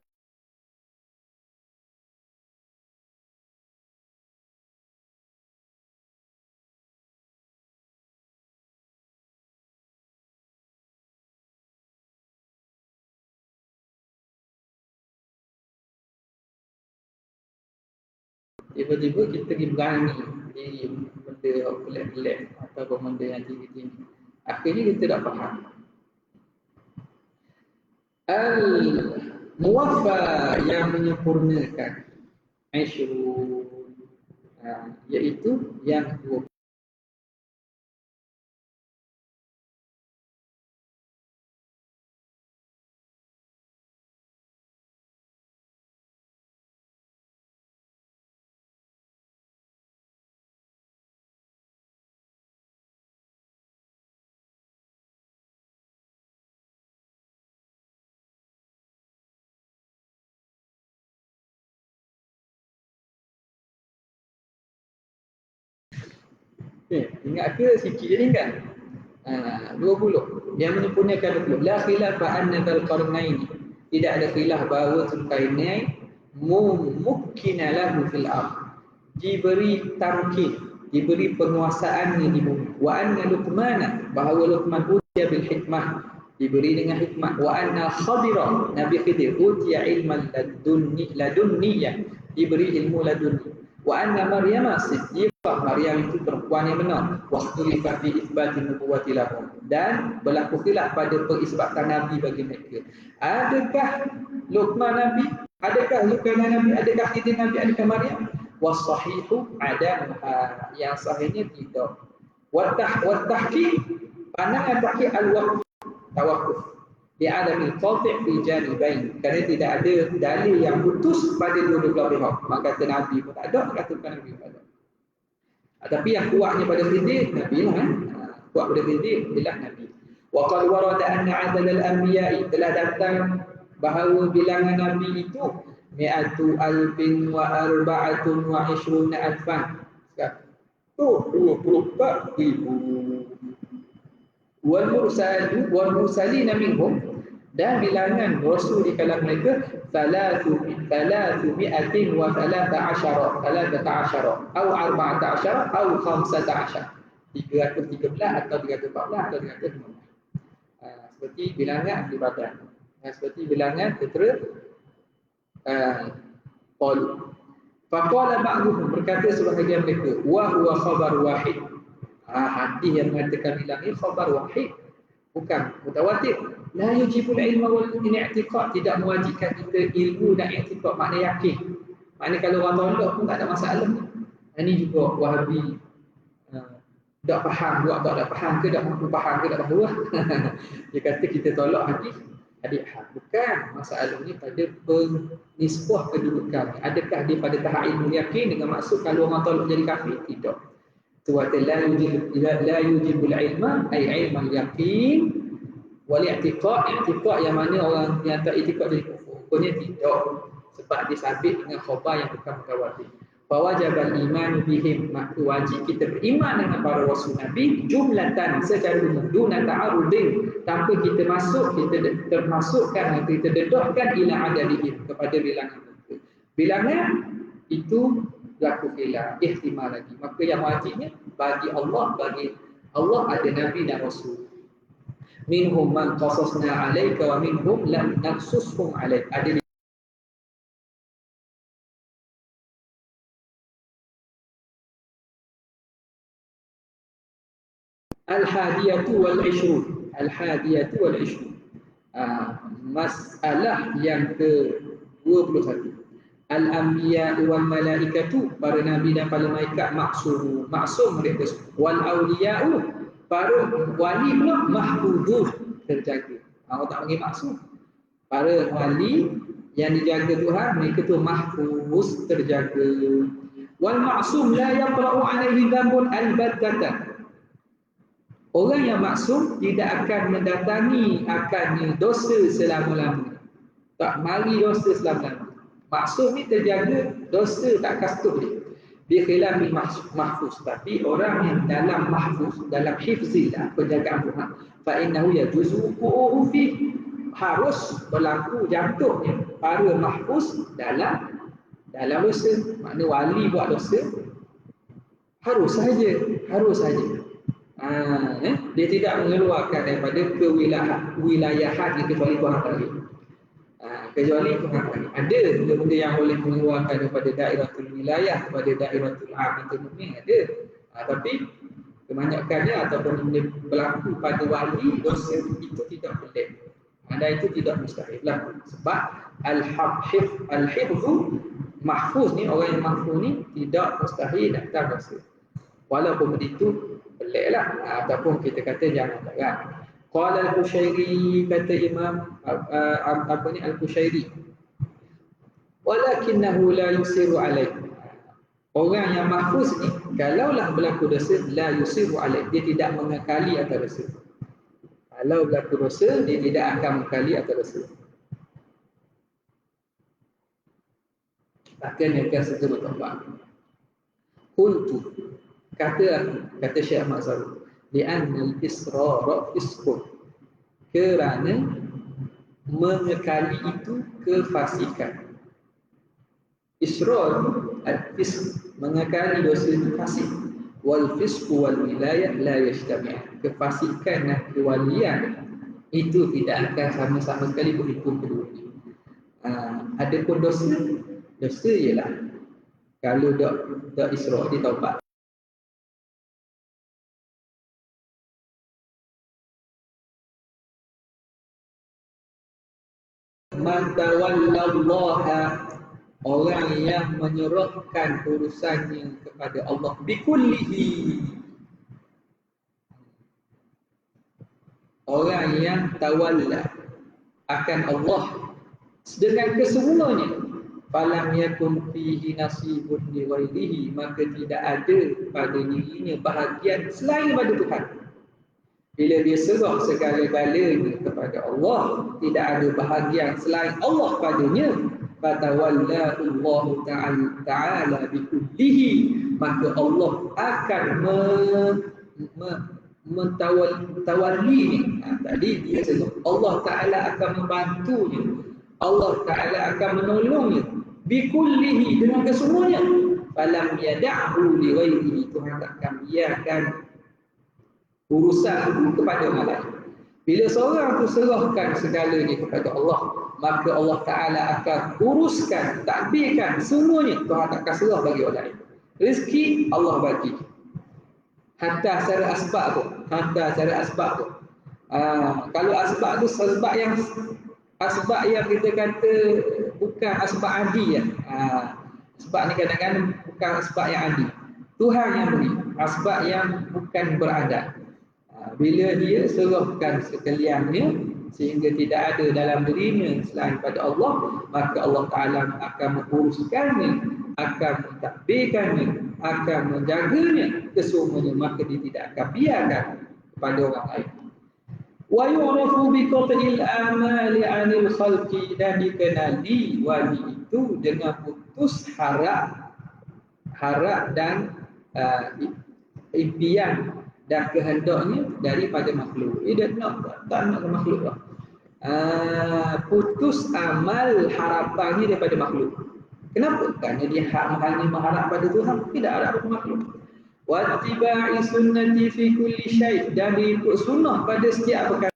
Tiba-tiba kita pergi berani di benda pelik-pelik atau benda yang tinggi-tinggi. Akhirnya kita tak faham. Al-muwaffa yang menyempurnakan Aisyurun, iaitu yang 20. Ingat ke sikit je kan? 20 yang menyempurnakan 20. La khilafa anna dzal qarnain, tidak ada khilaf bahawa Zulkarnain mumkina lahu fil ardh, diberi tamkin, diberi penguasaannya di bumi. Wa anna Luqman, bahawa Luqman utiya bil hikmah, diberi dengan hikmah. Wa anna Khadira, Nabi Khidir utiya ilman ladunniyah, diberi ilmu ladunni. Wa anna Maryam siddiqah, Maryam itu perempuan yang benar. Wa khilafah fi itsbati nubuwwati lahum, dan berlaku khilaf pada pengisbatan nabi bagi mereka. Adakah Luqman nabi? Adakah Zulkarnain nabi? Adakah Khidir nabi? Adakah Maryam? Wasahihu ada, yang sahihnya tidak. Wa tahqiq, pandangan tahqiq al-waqf, tawaquf di adamil qati' fi janibain, kerana tidak ada dalil yang putus pada dua-dua pihak. Maka kata Nabi pun tak ada, katakan Nabi pun tak ada. Tapi yang kuatnya pada Khidir Nabi lah, kuat pada Khidir adalah Nabi. Wa qad warada anna 'adad al-anbiya'i, telah datang bahawa bilangan Nabi itu mi'atu alfin wa arba'atun wa ishruna alfan, 24,000. Wal mursalina minhum, Dan bilangan rasul di kalangan mereka Thalathumi'atin wa Thalatha asyara Au arba'ata asyara Au khamsata asyara 313 atau 314 atau 315. Seperti bilangan di badan. Seperti bilangan tentera Qalu. Faqala ba'duhum, berkata sebahagian mereka, wa huwa khabar wahid. Hadis yang mengatakan bilang ini khabar wahid, bukan mutawatir. La yujibul ilma wal i'tiqad, tidak mewajibkan kita ilmu dan i'tiqad, makna yakin. Makna kalau orang tolak pun tak ada masalah. Ini juga Wahabi tak faham, buat tak faham ke, tak mampu faham ke, tak tahu. Dia kata kita tolak hadis ahad. Bukan, masalah ini pada penisbah kedudukan. Adakah dia pada tahap ilmu yakin dengan maksud kalau orang tolak jadi kafir? Tidak. Tuwata la yujibul ilma ay ilmal yakin wal i'tiqad yang mana orang yang tak i'tiqad jadi kufur. Pokoknya tidak, sebab disabit dengan khabar yang bukan mutawatir. Fawajabal iman bihim, maka wajib kita beriman dengan para rasul Nabi jumlatan secara umum, duna ta'arudin, tanpa kita masuk, kita termasukkan, kita dedahkan ila adadihim, kepada bilangan mereka. Bilangan itu berlaku khilaf, ihtimal lagi. Maka yang wajibnya bagi Allah ada Nabi dan Rasul. Minhum man qasasna alaika wa minhum lam naqsushum alaik. Ada Al-hadiyatu wal-ishrun. Al-hadiyatu wal-ishrun. Masalah yang ke-21. Al-anbiya wal malaikatu, para nabi dan para malaikat maksum mereka. Wal awliya'u, para wali pula mahfudzuh, terjaga. Orang tak panggil maksum. Para wali yang dijaga Tuhan, mereka tu mahfuz, terjaga. Wal maksum la yaqra'u 'alaihi dhanbun al-battata. Orang yang maksum tidak akan mendatangi akannya dosa selama-lamanya. Tak mari dosa selama-lamanya. Maksum ni terjaga, dosa tak kastuh dia. Dia khilafil mahfuz. Tapi orang yang dalam mahfuz, dalam hifzillah, penjagaan Tuhan, fa innahu yajuzu qu'uhu fi, harus berlaku jatuhnya para mahfuz dalam dosa. Makna wali buat dosa harus saja. Dia tidak mengeluarkan daripada kewilayahan kecuali Tuhan tadi. Kecuali Tuhan tadi. Ada benda-benda yang boleh mengeluarkan daripada dairatul wilayah kepada dairatul amatul mukmin, ada. Tapi kebanyakannya ataupun benda berlaku pada wali dosa itu tidak boleh. Dan itu tidak mustahil lah. Sebab al-hifzu mahfuz ni, orang yang mahfuz ni tidak mustahil datang dosa. Walaupun itu peliklah, ataupun kita kata jangan datang. Qala al-Qushairi, kata Imam al-Qushairi, walakinnahu la yusiru alaih. Orang yang mahfuz ni, kalaulah berlaku dosa, la yusiru alaih, dia tidak mengekali atas dosa. Kalau berlaku dosa, dia tidak akan mengekali atas dosa. Bahkan dia akan segera bertobat. Qultu, kata Syekh Ahmad Zarruq, li'anna al-israr fisqun, kerana mengekali itu kefasikan. Israr al-fisq, mengekali dosa itu fasik. Wal fisqu wal wilayah la yajtami', kefasikan dan kewalian itu tidak akan sama-sama sekali berhitung kedua-duanya. Adapun dosa ialah kalau dak israr, dia taubat. Man tawallallaha, orang yang menyerahkan urusannya kepada Allah, bikullihi, orang yang tawalla akan Allah dengan kesemuanya, falam yakun fihi nasibun li ghairihi, maka tidak ada pada dirinya bahagian selain pada Tuhan. Bila dia serah segala-galanya kepada Allah, tidak ada bahagian selain Allah padanya, fatawallahu Allah ta'ala bikullihi, maka Allah akan mentawalli, tadi dia seruh. Allah Ta'ala akan membantunya. Allah Ta'ala akan menolongnya. Bikullihi, dengan kesemuanya. Falam yada'hu li ghairihi, Tuhan takkan biarkan urusan itu kepada orang lain. Bila seorang itu serahkan segalanya kepada Allah, maka Allah Ta'ala akan uruskan, takbirkan semuanya. Tuhan takkan serah bagi orang lain. Rezeki Allah bagi. Hatta secara asbab tu. Kalau asbab tu asbab yang kita kata bukan asbab adi ya. Sebab ni kadang-kadang bukan asbab yang adi. Tuhan yang beri asbab yang bukan beradat. Bila dia serahkan sekaliannya sehingga tidak ada dalam dirinya selain pada Allah, maka Allah Ta'ala akan menguruskannya, akan mentadbirkannya, akan menjaganya kesemuanya, maka dia tidak akan biarkan kepada orang lain. Wa yu'rafu bi qat'il amali 'anil khalqi, dan dikenali wali itu dengan putus harap dan impian dan kehendaknya daripada makhluk. Dia tak nak makhluk lah. Putus amal harapannya daripada makhluk. Kenapa? Kerana dia hanya mengharap pada Tuhan, tidak harap pada makhluk. Wattiba'i sunnati fi kulli syai', dan diikut sunnah pada setiap perkara.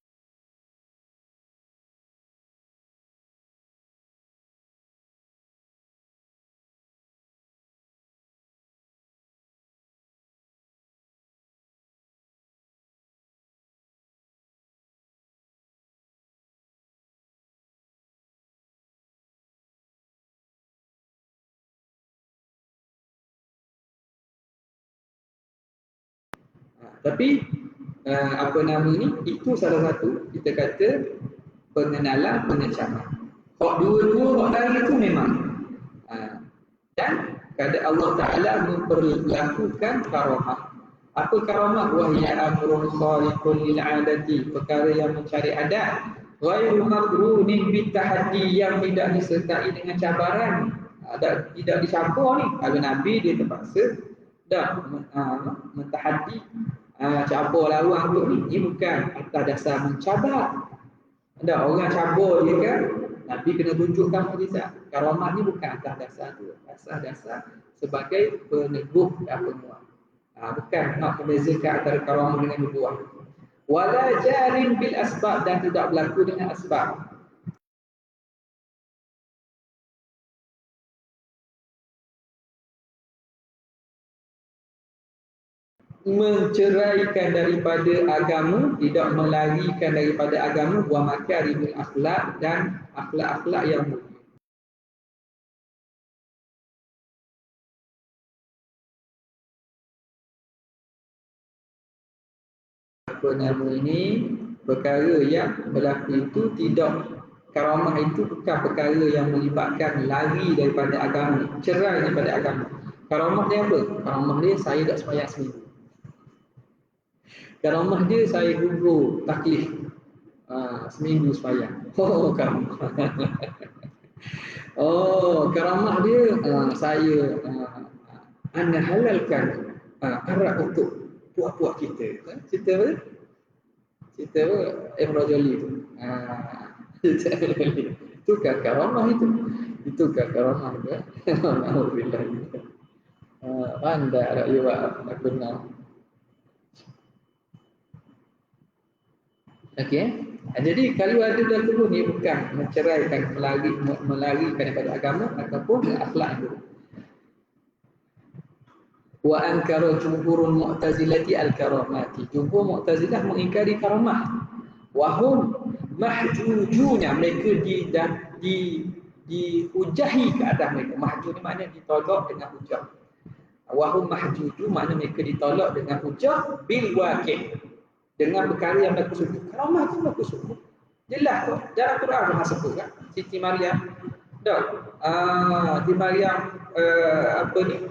Tapi apa nama ni, itu salah satu kita kata pengenalan pengecaman. Hak dua-dua hak dari itu memang dan kada Allah Ta'ala memperlakukan karamah. Apa karamah? Wahya amrun khariqun lil 'adati, perkara yang mencari adat. Ghairu maqrunin bitahaddi, yang tidak disertai dengan cabaran, tidak dicampur ni. Kalau Nabi dia terpaksa dah mentahaddi, cabar lawan tu ni bukan atas dasar mencabar. Ada orang cabar dia kan, Nabi kena tunjukkan mukjizat. Karamah ni bukan atas dasar tu, atas dasar sebagai peneguh dan penguat. Bukan nak membezakan antara karamah dengan nubuah. Wala jarin bil asbab, dan tidak berlaku dengan asbab. Menceraikan daripada agama, tidak melarikan daripada agama, wa makarimul akhlak, dan akhlak-akhlak yang mulia. Apa nama ini, perkara yang berlaku itu tidak, karamah itu bukan perkara yang melibatkan lari daripada agama, cerai daripada agama. Karamah dia apa? Karamah dia saya tak sembahyang seminggu. Karamah dia saya gugur taklif seminggu sembahyang. Karamah. Karamah dia saya anda halalkan arak untuk puak-puak kita. Cerita apa? Cerita apa? Imran Joli tu. Itu kan karamah itu. Itu kan karamah tu. Alhamdulillah. Anda ada juga tak benar. Okey. Jadi kalau ada dalam tubuh ni bukan menceraikan, melarikan daripada agama ataupun akhlak itu. Wa ankara jumhurul mu'tazilati al-karamati. Jumhur Mu'tazilah mengingkari karamah. Wa hum mahjujuna, mereka dihujahi ke atas mereka. Mahjuj ni maknanya ditolak dengan hujah. Wa hum mahjuju maknanya mereka ditolak dengan hujah bil waqi', dengan perkara yang berlaku sungguh. Karamah itu berlaku sungguh. Jelas tu. Dalam Quran pernah sebut kan. Siti Maryam. Siti Maryam apa ni?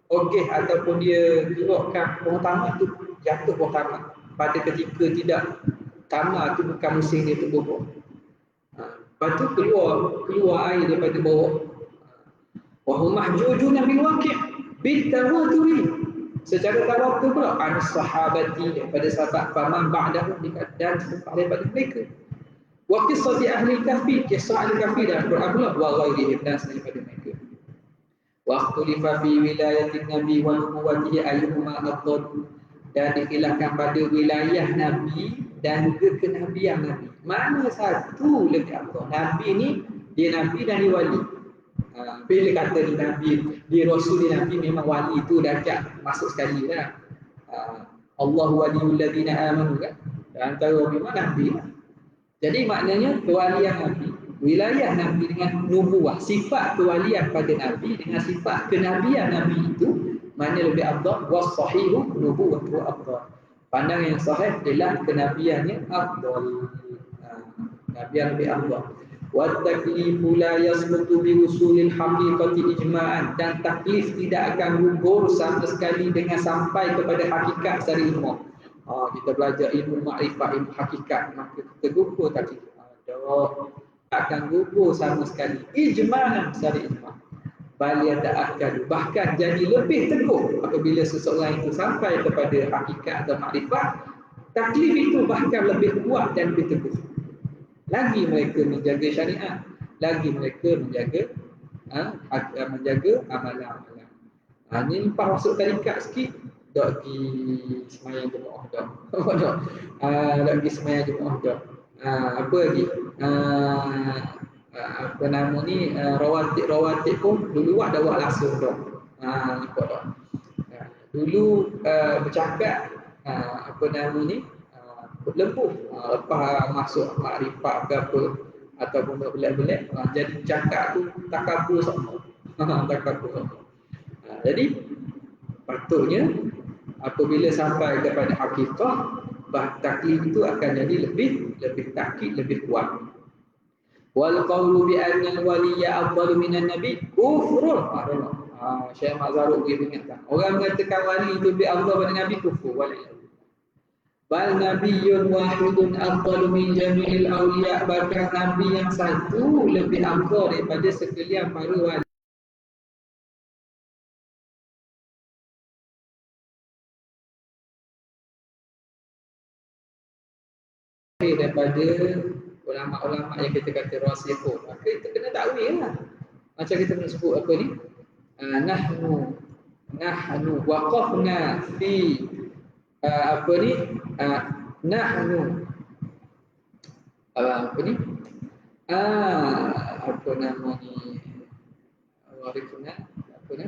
Ogeh ataupun dia keluarkan pohon tamak tu, jatuh pohon tamak. Pada ketika tidak, tamak tu bukan musim dia tumbuh. Lepas tu keluar air daripada bawah. Wa hum mahjujuna bil waqi' bit tawaturi. Secara tawatur pula anis sahabati daripada sahabat faman ba'dahu dan selepas daripada mereka. Wa qissati ahli kahfi, kisah ahli kahfi dalam Quran pula wa ghairihim dan daripada mereka. Wa ikhtulifa fi wilayatin nabi wa nubuwwatihi ayyuhuma afdal, dan dikhilafkan pada wilayah nabi dan juga kenabian nabi. Mana satu lebih afdal? Nabi ni dia nabi dan dia wali. Bila kata di nabi, di rasul, di nabi, memang wali itu dah masuk sekali dah. Allahu waliyul ladzina amanu kan. Dan antara memang nabi lah. Jadi maknanya kewalian Nabi, wilayah Nabi dengan nubuah, sifat kewalian pada Nabi dengan sifat kenabian Nabi itu mana lebih afdal? Was-sahihu nubuwwatu afdal. Pandangan yang sahih adalah kenabiannya afdal. Nabiyan lebih afdal. Wa taklifu la yasbutu bi usulil haqiqati ijma'an, dan taklif tidak akan gugur sama sekali dengan sampai kepada hakikat secara ilmu. Kita belajar ilmu makrifat, ilmu hakikat, maka kita gugur taklif. Takkan gugur sama sekali ijma'an secara ijma'. Bal yata'akkad, bahkan jadi lebih teguh apabila seseorang itu sampai kepada hakikat atau makrifat. Taklif itu bahkan lebih kuat dan lebih teguh. Lagi mereka menjaga syariat, lagi mereka menjaga amalan-amalan. Ini lepas masuk tarikat sikit, dak pergi semayang jemaah dak. Dak pergi semayang jemaah dak. Apa lagi? Apa nama ni, rawatib pun dulu ada buat langsung dak. Nampak dak. Dulu bercakap apa nama ni, lembut, lepas masuk makrifat ke apa ataupun belak-belak, jadi cakap tu takabur sama. Takabur sama. Jadi patutnya apabila sampai kepada hakikat, taklif itu akan jadi lebih takkid, lebih kuat. Wal qawlu bi anna al-waliyya afdalu minan nabi kufrun. Syekh Mazharuk dia ingatkan, orang mengatakan wali itu lebih afdal daripada nabi, kufur. Bal nabiyyun wahidun afdalu min jami'il awliya, bahkan nabi yang satu lebih afdal daripada sekalian para wali. Daripada ulama-ulama yang kita kata rasikhun, maka kita kena takwil lah. Macam kita nak sebut apa ni, nahnu waqafna fi apa ni, nahnu apa ni, apa nama ni, warifna apa ni,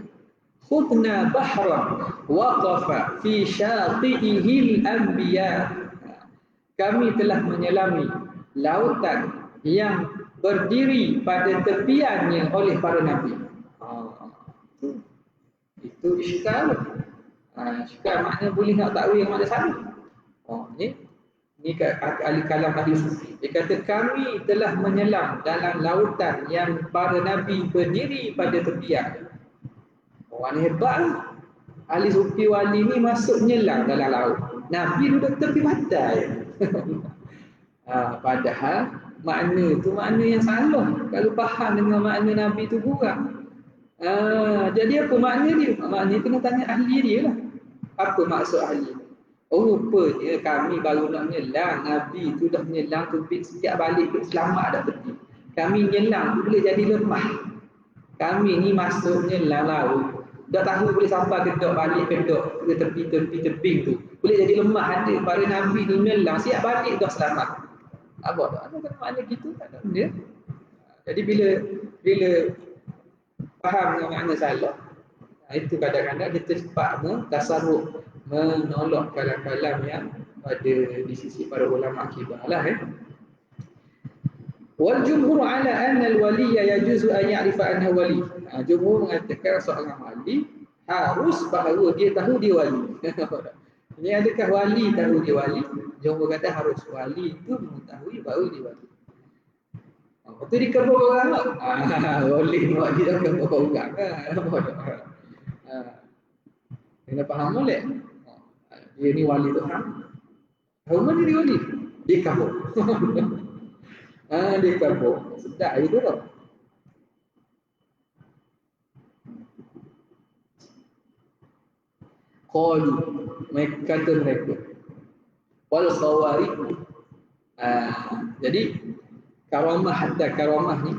khudna bahran waqafa fi syati'ihi al-anbiya, kami telah menyelami lautan yang berdiri pada tepiannya oleh para nabi. Itu iskal. Iskal makna boleh nak takwil yang mana salah. Ni ahli kalam ahli sufi. Dia kata kami telah menyelam dalam lautan yang para nabi berdiri pada tepian. Orang hebat. Ahli sufi wali ni masuk menyelam dalam laut. Nabi duduk tepi pantai. Padahal makna tu makna yang salah. Kalau faham dengan makna Nabi tu kurang. Jadi apa makna dia? Makna kena tanya ahli dia lah. Apa maksud ahli? Rupanya kami baru nak menyelam, Nabi tu dah menyelam tu setiap balik tu selamat dah tepi. Kami menyelam tu boleh jadi lemah. Kami ni masuk menyelam laut, dah tahu boleh sampai ke dok, balik ke dok, ke tepi tebing tu boleh jadi lemah. Ada para Nabi ni menyelam siap balik dah selamat. Apa tak? Ada makna gitu tak ada dia. Jadi bila faham dengan makna salah, itu kadang-kadang kita cepat tasarruf menolak kalam-kalam yang ada di sisi para ulama kibar lah. Wal jumhur ala anna al-waliyya yajuzu an ya'rifa annahu wali. Jumhur mengatakan seorang wali harus bahawa dia tahu dia wali. Ini adakah wali tahu dia wali? Jumhur kata harus, wali itu mengetahui bahawa dia wali. Itu dikabur orang tak? Boleh buat dia kabur orang. Kena faham boleh? Dia ni wali Tuhan. Mana dia wali? Dia kabur. Dia kabur. Sedap itu tau. Qalu, mereka kata mereka. Wal khawarij. Jadi karamah, hatta karamah ni,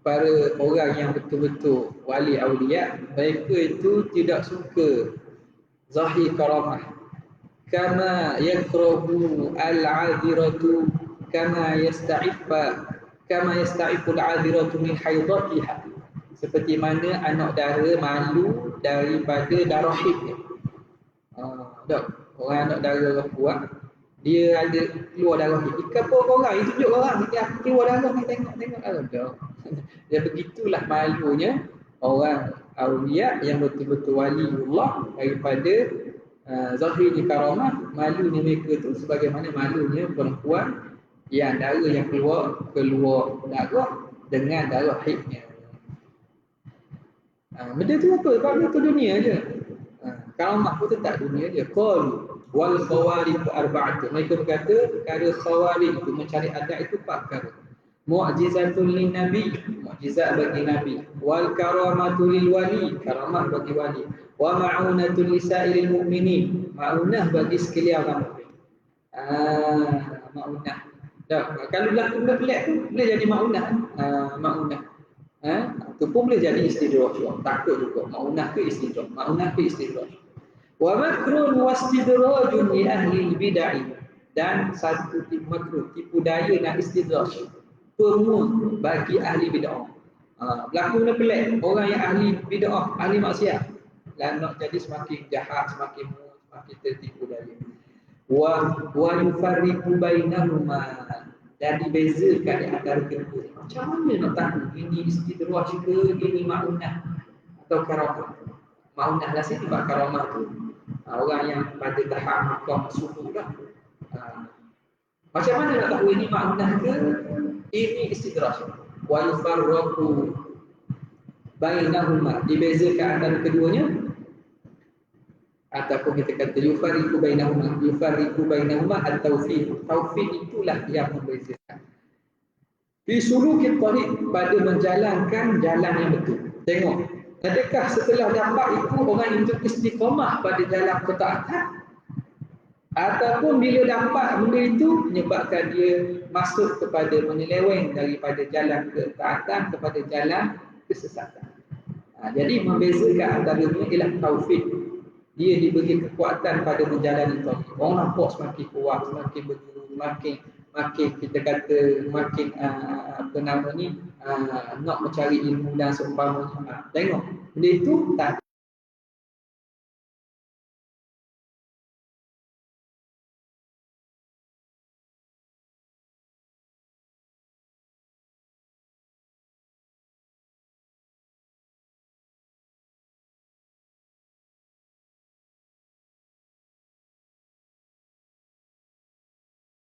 para orang yang betul-betul wali awliya, mereka itu tidak suka zahir karamah. Kama yakrahu al-'adiratu kama yasta'ifu al-'adiratu min haidatiha. Seperti mana anak dara malu daripada darah haidnya. Orang anak dara kuat, dia ada keluar darah haid. Ikan pun orang, itu tunjuk orang, aku keluar darah ni, tengok darah. Dan begitulah malunya orang awliya yang betul-betul waliullah daripada zahirnya karamah. Malunya mereka tu sebagaimana malunya perempuan yang darah yang keluar darah dengan darah haidnya. Benda tu apa? Sebab itu dunia je. Karamah pun tetap dunia je. Qalu wal khawarij arba'atu. Mereka berkata perkara khawarij itu mencari adat itu 4 perkara. Mu'jizatul lin nabi, mukjizat bagi nabi. Wal karamatul lil wali, karamah bagi wali. Wa ma'unatul lisairil mu'minin, ma'unah bagi sekalian orang mukmin. Ma'unah. Kalau berlaku benda pelik tu boleh jadi ma'unah. Ma'unah. Itu pun boleh jadi istidraj. Takut juga. Ma'unah ke istidraj. Wa makrun wastidrajun li ahli bid'ah. Dan satu tipu makruh, tipu daya nak istidraj, pemun bagi ahli bid'ah. Berlaku benda pelik, orang yang ahli bid'ah, ahli maksiat, dan nak jadi semakin jahat, semakin tertipu daya. Wa yufarriqu bainahuma, dan dibezakan di antara kedua. Macam mana nak tahu ini istidraj ke, ini ma'unah atau karamah? Ma'unah lah sini sebab karamah tu orang yang pada tahap makam suhu lah. Macam mana nak tahu ini ma'unah ke, ini istidraj? Wa yufarriqu bainahuma, dibezakan antara keduanya. Ataupun kita kata yufarriqu bainahuma at-tawfiq. Tawfiq itulah yang membezakan. Fi suluki tariq, pada menjalankan jalan yang betul. Tengok, adakah setelah dapat itu orang itu istiqamah pada jalan ketaatan, ataupun bila dapat benda itu menyebabkan dia masuk kepada menyeleweng daripada jalan ketaatan kepada jalan kesesatan. Jadi membezakan antaranya ialah taufik. Dia diberi kekuatan pada menjalani taufik. Orang nampak semakin kuat, semakin berguru, makin kita kata makin nak mencari ilmu dan seumpamanya. Tengok, benda itu tak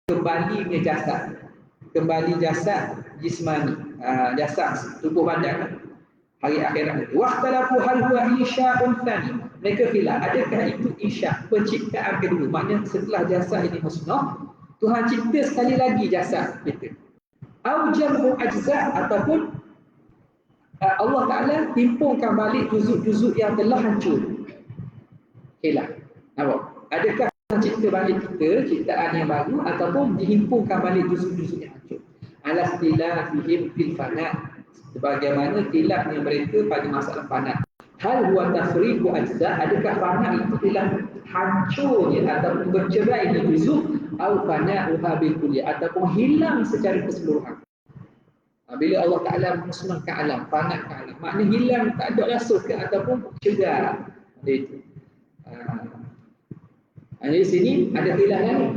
kembalinya jasad, kembali jasad jismani, jasad tubuh badan hari akhirat. Waqtalafu hal huwa insya'un tsani, mereka khilaf adakah itu insya', penciptaan kedua, maknanya setelah jasad ini musnah Tuhan cipta sekali lagi jasad kita, au jam'u ajza', ataupun Allah Ta'ala timpungkan balik juzuk-juzuk yang telah hancur. Khilaf. Nampak? Adakah cipta balik kita, ciptaan yang baru, ataupun dihimpunkan balik juzuk-juzuk yang hancur. Alastilafihim fil fana, sebagaimana khilafnya mereka pada masalah fana. Hal huwa tafriqu ajza', adakah fana itu ialah hancurnya ataupun bercerainya juzuk, atau fana'uha bil kulli, ataupun hilang secara keseluruhan. Bila Allah Ta'ala musnahkan alam, fana'kan alam, maknanya hilang, tak ada rasa ke ataupun cerai. Itu. Di sini ada khilaf lagi.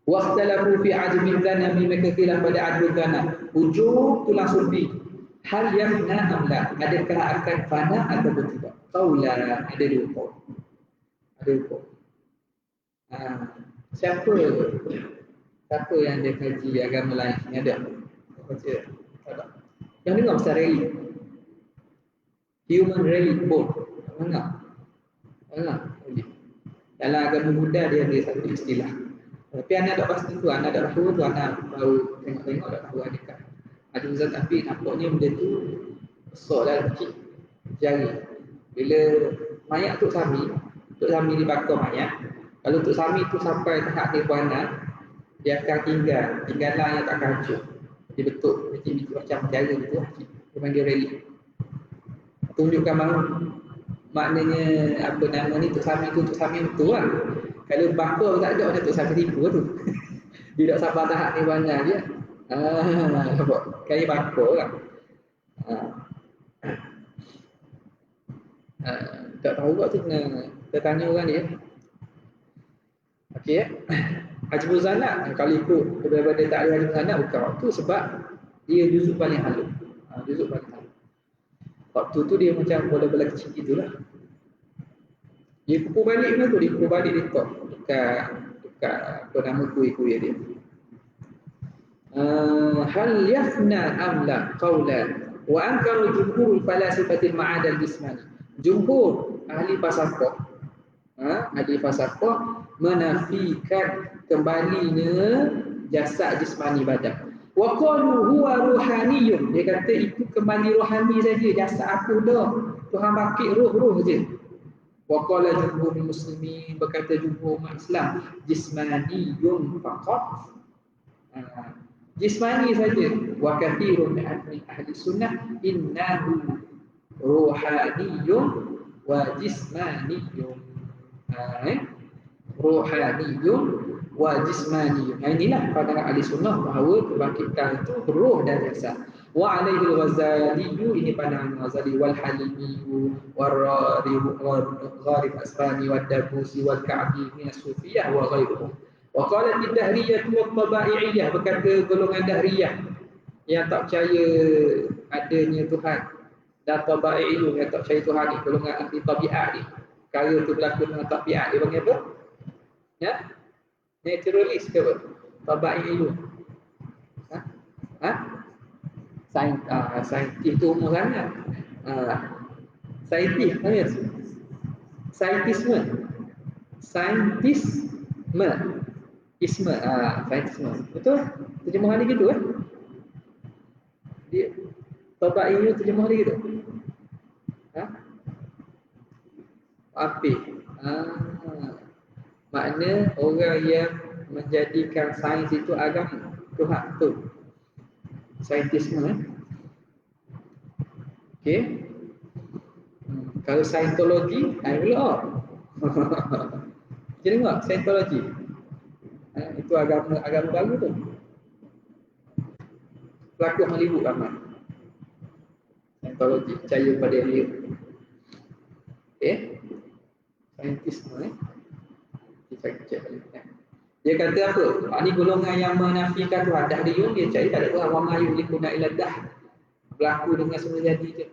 Waqtalafu fi ajmin dzanabi, mereka khilaf pada ajmin dzanab, wujud tulang sulbi. Hal yafna am la, adakah akan fana atau tidak? Qaulan, ada dua qaul. Siapa yang ada kaji agama lain ni ada? Baca. Yang dengar pasal rally. Human rally board. Dengar. Dalam agama Buddha dia ada satu istilah. Tapi anak tak pasti tu, anak tak tahu tu, anak baru tengok-tengok tak tahu adakah. Ada Ustaz, tapi nampaknya benda tu besar lah, kecil jari. Bila mayat tu Sami, Tok Sami ni bakar mayat. Kalau Tok Sami tu sampai tahap nirvana, dia akan tinggalan yang tak akan hancur. Dia betul macam cara gitu lah. Dia panggil relik. Tunjukkan maknanya apa nama ni Tok Sami tu, Tok Sami betul lah. Kalau bakar tak ada, Tok Sami tipu tu. Dia tak sabar tahap nirvana dia. Nampak? Kaya bakar lah. Tak tahu kot tu kena tanya orang dia. Okey ya. Haji Muzana kalau ikut daripada takrif Haji Muzana bukan waktu sebab dia juzuk paling halus. Juzuk paling halus. Waktu tu dia macam bola-bola kecil gitulah. Dia pukul balik tu, dia pukul balik dia top dekat apa nama kuih-kuih dia. Hal yafna amla qawlan wa ankaru jumhur falasifatil ma'ad al-jismani. Jumhur ahli falsafah menafikan kembalinya jasad jismani badan. Wa qalu huwa ruhaniyun. Dia kata itu kembali rohani saja, jasad aku dah. Tuhan bakit roh saja. Wa qala jumhur muslimin, berkata jumhur umat Islam, jismaniyun faqat. Jismani saja. Wa kathirun min ahli sunnah innahu ruhaniyun wa jismaniyun. Ruhaniyun wa jismaniyun. Inilah pandangan ahli sunnah bahawa kebangkitan itu roh dan jasad. Wa alaihi al-Ghazali, ini pandangan Ghazali, wal Halimi Gharib Asbani wal Dabusi wal Ka'bi min as-Sufiyah wa ghairuhum. Wa qalat ad-Dahriyah wa at-Taba'iyyah, berkata golongan Dahriyah yang tak percaya adanya Tuhan, dan Taba'iyyun yang tak percaya Tuhan ni, golongan ahli tabiat ni. Perkara tu berlaku dengan tabiat, dia panggil apa? Ya? Naturalis ke apa? Taba'iyyun. Saintis tu umur sangat. Saintis, namanya saintisme. Saintisme. Betul? Terjemahan dia gitu kan? Dia Taba'iyyun terjemah dia gitu. Apik. Makna orang yang menjadikan sains itu agama Tuhan tu. Saintisme. Okey. Kalau saintologi, pula. Jadi enggak saintologi. Itu agama baru tu. Pelaku Hollywood ramai. Saintologi, percaya pada dia. Okey. Saintisme kita cek balik. Dia kata apa? Ini golongan yang menafikan Tuhan. Dahriyun dia cari tak ada Tuhan. Wa ma yulikuna illa dah. Berlaku dengan semua jadi je.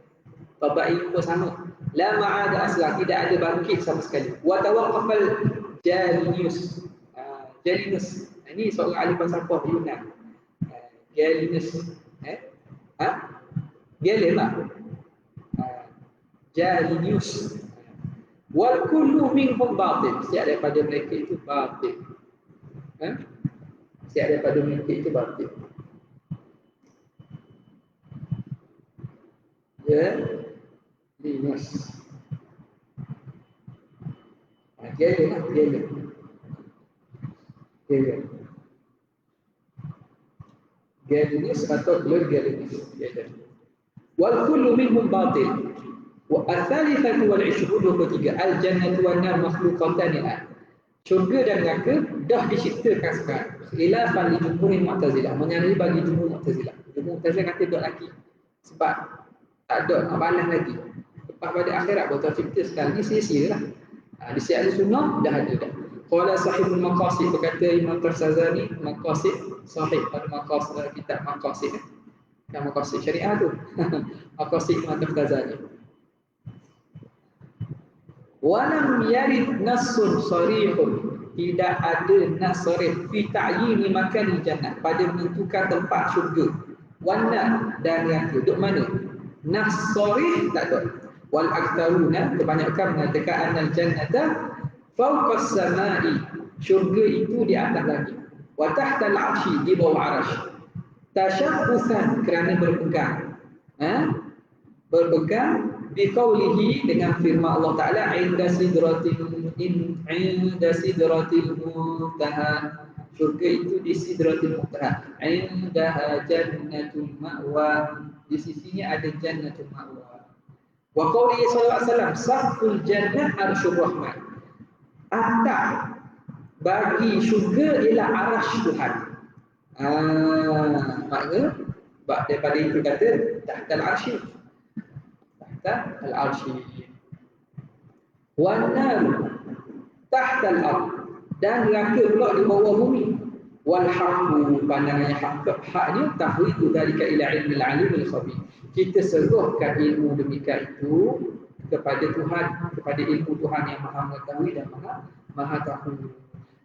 Taba'iyyun pun sama. La ma'ada asla, tidak ada bangkit sama sekali. Wa tawaqqafal Jalinus. Jalinus. Ini seorang ahli falsafah Yunan. Jalinus. Galen lah. Jalinus. Wal kullu minhum batil. Setiap daripada mereka itu batil. Setiap daripada mereka itu batil. Linus. Galen. Galenus atau Galenus. Wal kullu minhum batil. Wa al-thalithatu wal 23 al-jannatu wan nar makhluqatan. Syurga dan neraka dah diciptakan sekarang. Khilafan li jumhur Mu'tazilah, menyalahi bagi jumhur Mu'tazilah. Jumhur Mu'tazilah kata dah lagi. Sebab tak ada nak balas lagi. Lepas pada akhirat baru cipta sekali, sia-sialah. Di sisi ahli sunnah dah ada dah. Qala sahibul maqasid, berkata Imam Tarzazani, maqasid sahib pada maqasid, kitab maqasid. Yang maqasid syariah tu. Maqasid Imam Tarzazani. Walam yarid nassun sarihun, tidak ada nas sarih fi ta'yini makan jannah, pada menentukan tempat syurga. Wana dan neraka duduk mana? Nas sarih tak ada. Wal aktsaruna, kebanyakan mengatakan annal jannata fawqa as-sama'i, syurga itu di atas langit. Wa tahta al-'arsy, di bawah arasy. Tashabbusan, kerana berpegang. berpegang biqaulihi dengan firman Allah Taala inda sidratil muntaha. Syurga itu di sidratil muntaha. Indaha jannatul ma'wa. Di sisinya ada jannatul ma'wa. Wa qaulihi sallallahu alaihi wasallam saqful jannah arsyur rahman. Atap bagi syurga ialah arasy Tuhan. Maknanya daripada itu kata tahtal arsy. Tahta al-arsy. Wan nar tahtal ard, dan neraka pula di bawah bumi. Wal haqqu, pandangannya hak ni tahwidu dalika ila ilmi al-alim al-khabir. Kita serahkan ilmu demikian itu kepada Tuhan, kepada ilmu Tuhan yang Maha mengetahui dan Maha tahu.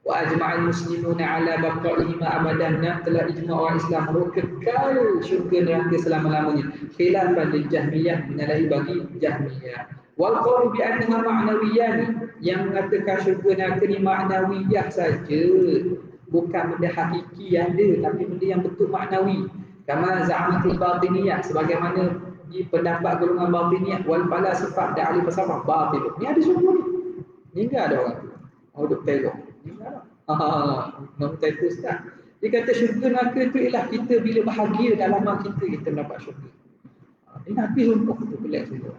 Wa ajma'al muslimuna ala baqa'ihi ma abadan, telah ijma' orang Islam bahawa kekal syurga neraka selama-lamanya. Khilafan lil Jahmiyah, menyalahi bagi Jahmiyah. Wal qawl bi annaha ma'nawiyan, yang mengatakan syurga neraka ni ma'nawiyah saja, bukan benda hakiki yang ada, tapi benda yang betul maknawi. Kama za'amatul batiniyah, sebagaimana di pendapat golongan batiniyah, wal falasifah dan ahli falsafah batil. Ni ada syurga ni. Ni enggak ada orang tu. Oh, duk tengok. Nombor title start. Dia kata syurga neraka itu ialah kita bila bahagia dalam amal kita mendapat syurga. Ini Nabi sumpah tu pelik semua.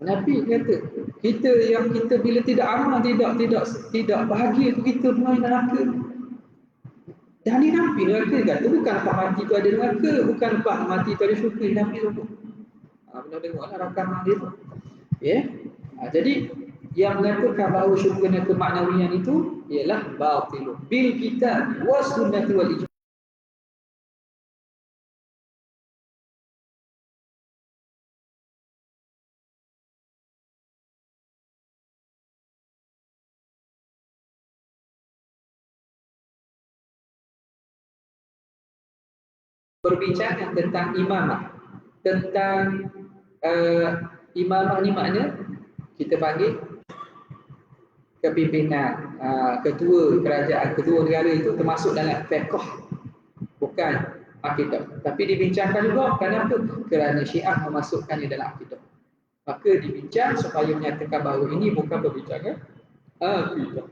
Nabi kata kita yang kita bila tidak amal, tidak bahagia tu kita main neraka. Dan ni Nabi neraka kata bukan lepas mati tu ada neraka, bukan lepas mati tu ada syurga. Nabi sumpah. Benar tengoklah rakaman dia tu. Ya. Jadi yang mengatakan bahawa syurga dan kemaknawian itu ialah batil bil kitab was sunnah wal ijma'. Perbincangan tentang imamah, tentang imamah ni makna kita panggil kepimpinan, ketua kerajaan, ketua negara itu termasuk dalam fiqh, bukan akidah. Tapi dibincangkan juga kenapa? Kerana Syiah memasukkannya dalam akidah. Maka dibincang supaya menyatakan bahawa ini bukan perbincangan akidah.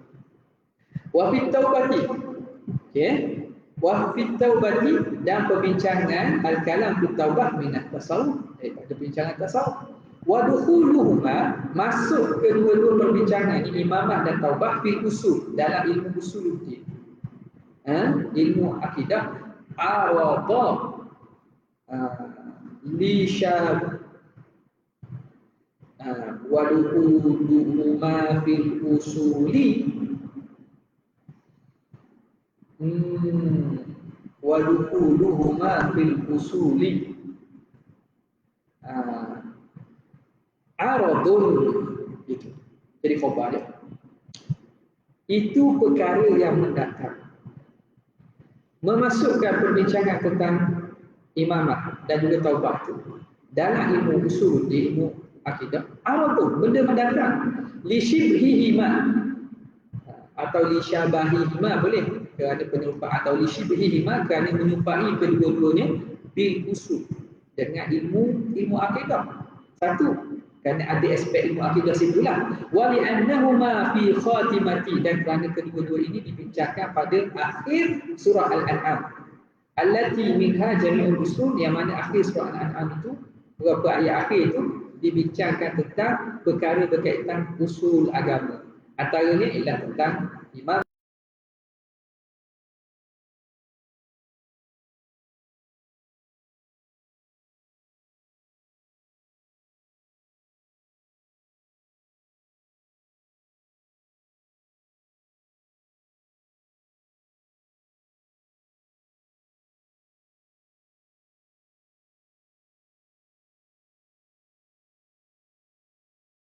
Wa fit taubati, okey, wa fit taubati, dan perbincangan al-kalam fit taubah minat tasawuf, daripada perbincangan tasawuf. Wa dukhuluhuma, masuk kedua-dua perbincangan ini imamah dan taubah fil usul, dalam ilmu usuluddin, ilmu akidah, arada li syab wa dukhuluhuma fil usuli wa dukhuluhuma fil usuli aradun, itu jadi khabar dia. Itu perkara yang mendatang. Memasukkan perbincangan tentang imamah dan juga taubah itu dalam ilmu usul, di ilmu akidah, aradun, benda mendatang. Li shibhihima atau li syabahihima boleh, kerana penyerupaan, atau li shibhihima kerana menyerupai kedua-duanya bil usul, dengan ilmu akidah. Satu, kerana ada aspek ilmu akidah situlah. Wa li annahuma fi khatimati, dan kerana kedua-dua ini dibincangkan pada akhir surah Al-An'am. Allati minha jami'ul usul, yang mana akhir surah Al-An'am itu, beberapa ayat akhir itu dibincangkan tentang perkara berkaitan usul agama. Antaranya ialah tentang imam.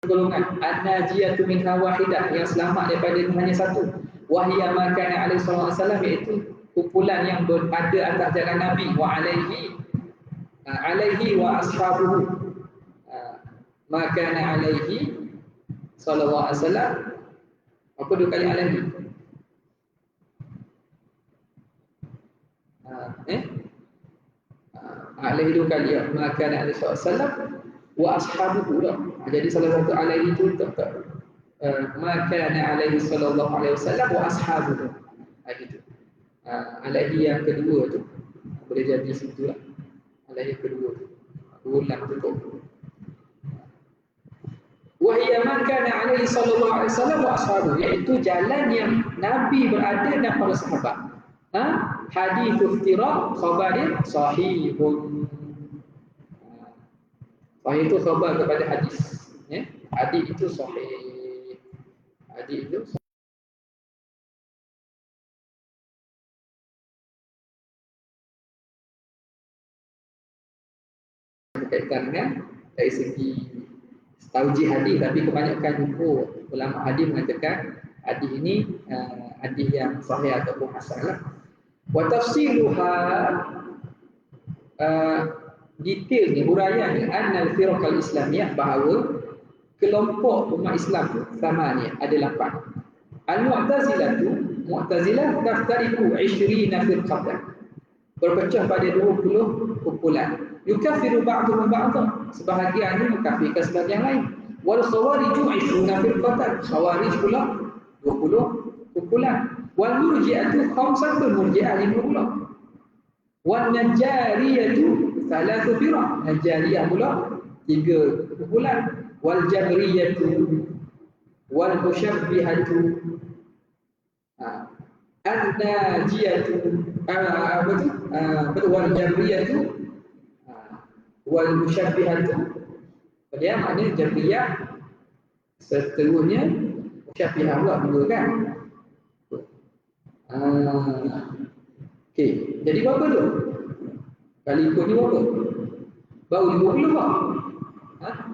Golongan an-najiyatu minha wahidah, yang selamat daripada hanya satu. Wahiyya ma kana alaihi wasallam, iaitu kumpulan yang berada atas jalan Nabi, wa alaihi wa ashabuhu, ma kana alaihi sallallahu alaihi wasallam. Apa dua kali alaihi? alaihi itu kali ya, maka Nabi SAW wa ashabuhu dah. Jadi salah satu alaihi itu tak maka alaihi sallallahu alaihi wasallam wa ashabuhu. Gitu. Alaihi yang kedua tu boleh jadi situ lah. Alaihi kedua tu. Ulang tutup. Wahia man kana alaihi sallallahu alaihi wasallam wa ashabuhu, iaitu jalan yang Nabi berada dan para sahabat. Hadis iftiraq khabarin sahihun. Sahih itu khabar kepada hadis. Ya? Hadis itu sahih. Hadis itu berkaitan dengan dari segi taujih hadis, tapi kebanyakan jumhur ulama hadis mengatakan hadis ini hadis yang sahih ataupun hasan lah. Wa tafsiluha detailnya, huraiannya, annal firqal islamiyah, bahawa kelompok umat Islam tu sama ni ada 8. Al-Mu'tazilah tu, Mu'tazilah taftariku 20 firqatan, berpecah pada 20 kumpulan. Yukaffiru ba'dhum ba'dhan, sebahagiannya mengkafirkan sebahagian lain. Wal khawariju 20 firqatan, khawarij pula 20 kumpulan. Wal murji'atu khamsatun, murji'ah 50. Wan najariyatu salatu firaq, najariyah pula 3 kumpulan. Wal jabriyatu wal musyabbihatu an-najiyatu wal jabriyatu wal musyabbihatu. Dia maknanya jabriyah, seterusnya musyabbihah pula dua kan. Okey, jadi berapa tu? Kali ikut ni berapa? Baru 50 tak?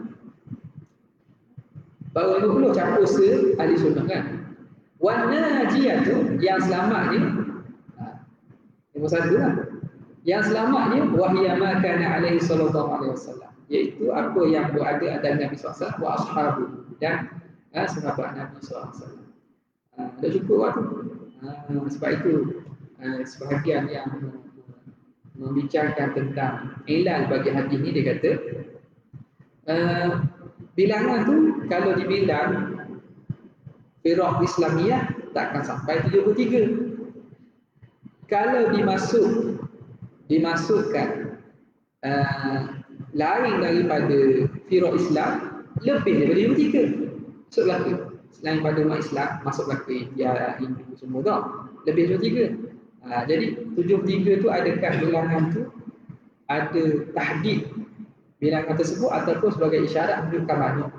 Baru 50 campur ahli sunnah kan? Wan najiyah tu, yang selamat ni, nombor 1 lah. Yang selamat ni, wahia ma kana alaihi sallallahu alaihi wasallam, iaitu apa yang berada ada Nabi SAW wa ashabu, dan sahabat Nabi SAW. Dah cukup waktu. Sebab itu sebahagian yang membicarakan tentang ilal bagi hadis ni, dia kata bilangan tu kalau dibilang firaq Islamiyah tak akan sampai 73. Kalau dimasukkan lain daripada firaq Islam, lebih daripada 73. Maksudlah selain pada umat Islam, masuklah ke India, Hindu semua tak, lebih 73. Jadi 73 tu, adakah bilangan tu ada tahdid bilangan tersebut ataupun sebagai isyarat menunjukkan banyak.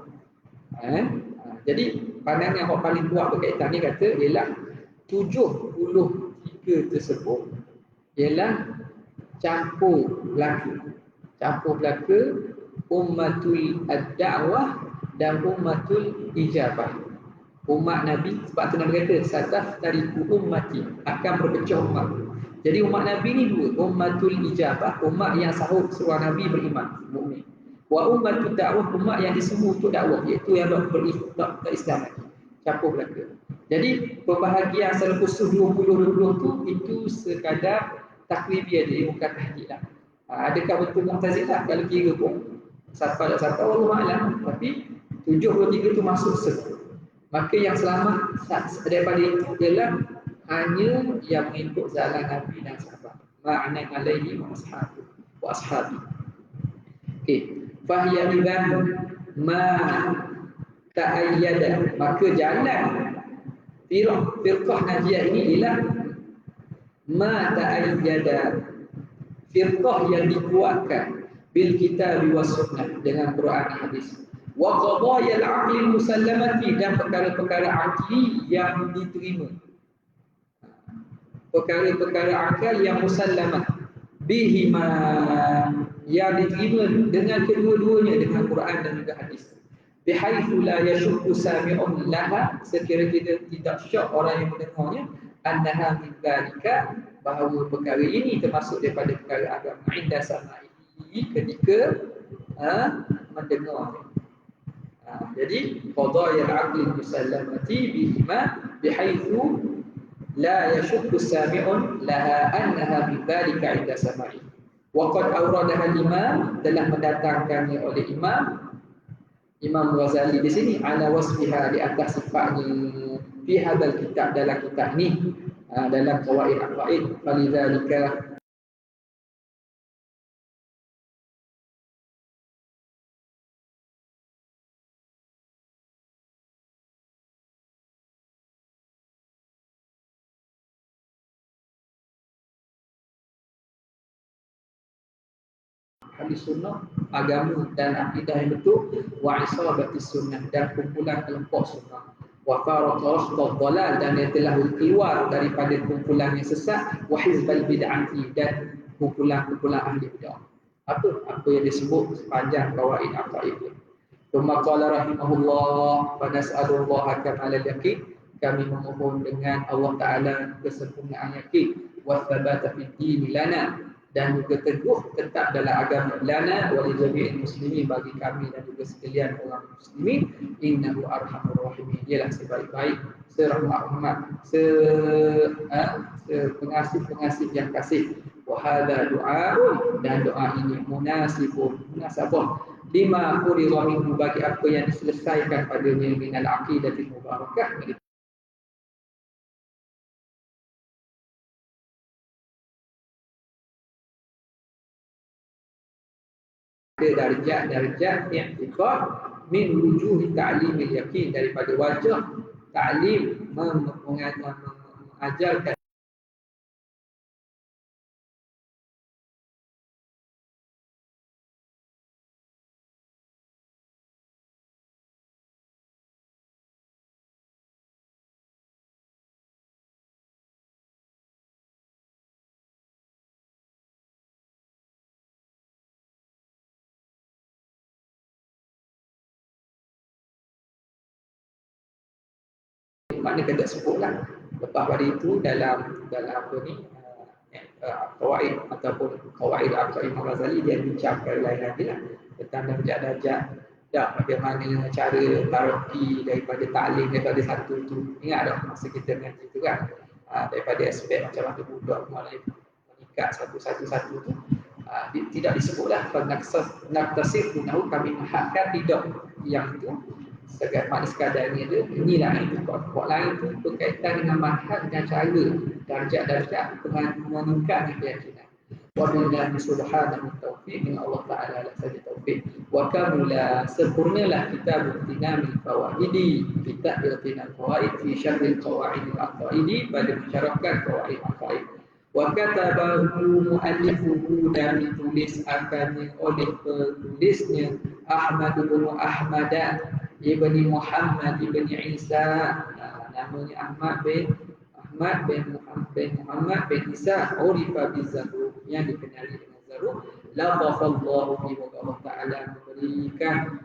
Jadi pandangan yang paling kuat berkaitan ni kata ialah 73 tersebut ialah campur belaka ummatul ad-da'wah dan ummatul ijabah. Umat Nabi, sebab tu Nabi kata sataftariqu ummati, akan berpecah umat. Jadi umat Nabi ni dua, ummatul ijabah, umat yang sahut seruan Nabi beriman, mukmin. Wa ummatul dakwah, umat yang disemu untuk dakwah, iaitu yang tak Islam lagi. Campur belaka. Jadi pembahagian secara khusus 20-20 tu, itu sekadar takribiyah, jadi bukan tahdid lah. Adakah betul Mu'tazilah kalau kira pun satu dan satu, wallahu a'lam, tapi 73 tu masuk sebut. Maka yang selamat daripada itu ialah hanya yang mengikut jalan Nabi dan sahabat. Ma'ana alaihi wa ashabi. Okey, fahiya idzan ma ta'ayyada, maka jalan firqah najiyah ini ialah ma ta'ayyada, firqah yang dikuatkan bil kitab was sunnah, dengan Quran dan hadis. Wa qadaya al-aqli musallamati, dan perkara-perkara akli yang diterima, perkara-perkara akal yang musallamat, bihima, yang diterima dengan kedua-duanya, dengan Quran dan juga hadis. Bihaitsu la yashukku sami'un laha, sekira-kira tidak syak orang yang mendengarnya, annaha min dzalika, bahawa perkara ini termasuk daripada perkara agama, inda sama'i, ketika mendengarnya. Jadi qadaya al-aqli musallamati bihima bihaitsu la yashukku sami'un laha annaha min dzalika inda sama'i. Waqad awradaha al-imam, telah mendatangkannya oleh Imam Ghazali di sini ala wasfiha, di atas sifatnya, fi hadzal kitab, dalam kitab ni, dalam qawaid aqaid. Falidzalika, hadis sunnah, agama dan akidah yang betul, wa isabatis sunnah, dan kumpulan kelompok sunnah, wa faraqas dalal, dan yang telah keluar daripada kumpulan yang sesat, wa hizbal bid'ati, dan kumpulan ahli bid'ah. Apa yang disebut sepanjang qawaid aqaid ini. Thumma qala rahimahullah, fa nas'alullaha kamalal yaqin, kami memohon dengan Allah Taala kesempurnaan yakin, wa thabata fid din lana, dan juga teguh tetap dalam agama lana wa li jami'il muslimin, bagi kami dan juga sekalian orang muslimin. Innahu arhamur rahimin, ialah sebaik-baik, serahmat, pengasih yang kasih. Wa hadza du'aun, dan doa ini munasabah lima furiḍa minhu, bagi apa yang diselesaikan padanya minal aqidatil mubarakah, darjat i'tiqad min wujuh ta'lim al-yaqin, daripada wajah ta'lim mengajarkan makna kena sebutlah. Lepas pada itu dalam apa ni, qawaid ataupun qawaid aqaid Imam Ghazali, dia bincangkan lain lagi lah tentang darjat-darjat, bagaimana cara taraqi daripada taklim daripada satu tu. Ingat tak masa kita ngaji tu kan, daripada aspek macam mana budak mulai mengikat satu-satu tu, tidak disebutlah naktasir gunahu, kami menghadkan tidak yang itu sekadarnya dia. Inilah itu pokok lain itu berkaitan dengan manhaj dan cara darjat-darjat meningkatkan keyakinan. Wa billahi subhanahu taufiq, min Allah Taala lah saja taufiq. Wa kamula, sempurnalah kitab Ightinamil Fawaidi, kitab Ightinamil Fawaid fi syarhil qawaid al-aqaidi, pada mensyarahkan qawaid aqaid. Wa katabahu muallifuhu, dan ditulis akannya oleh penulisnya Ahmad bin Ahmad ibni Muhammad ibni Isa, namanya Ahmad bin Muhammad bin Isa, urifa bizaru, yang dikenali dengan Zaru. Latafallahu bi, Allah Taala memberikan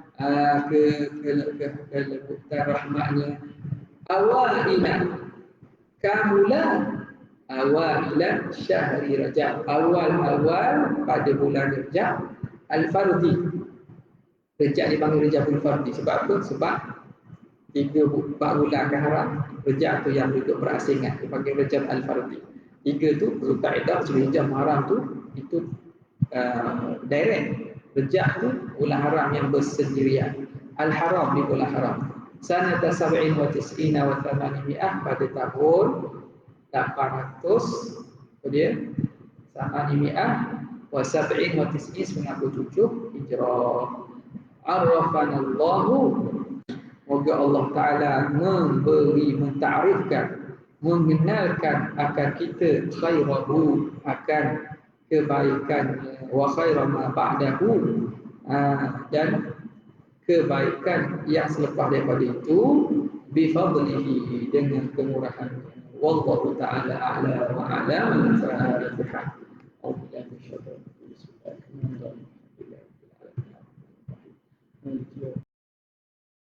kelembutan rahmatnya. Awailan syahri Rajab, awal pada bulan Rajab al-Fardhi. Rejab dipanggil Rejabul Fardhi sebab apa? Sebab 4 bulan akan haram. Rejab tu yang duduk berasingan dipanggil Rejab al-Fardhi. 3 tu Zulqa'dah, Zulhijjah, Muharram tu itu direct. Rejab tu bulan haram yang bersendirian. Al-Haram di bulan haram. Sanata 97 wa 800, pada tahun 800 kemudian 800 wa 97 Hijrah. Arrafanallahu, moga Allah Ta'ala mentarifkan, mengenalkan akan kita khairahu, akan kebaikannya, wa khairan ma ba'dahu, dan kebaikan yang selepas daripada itu, bifadlihi, dengan kemurahannya. Wallahu Ta'ala a'la wa a'lam. Al-Fatihah.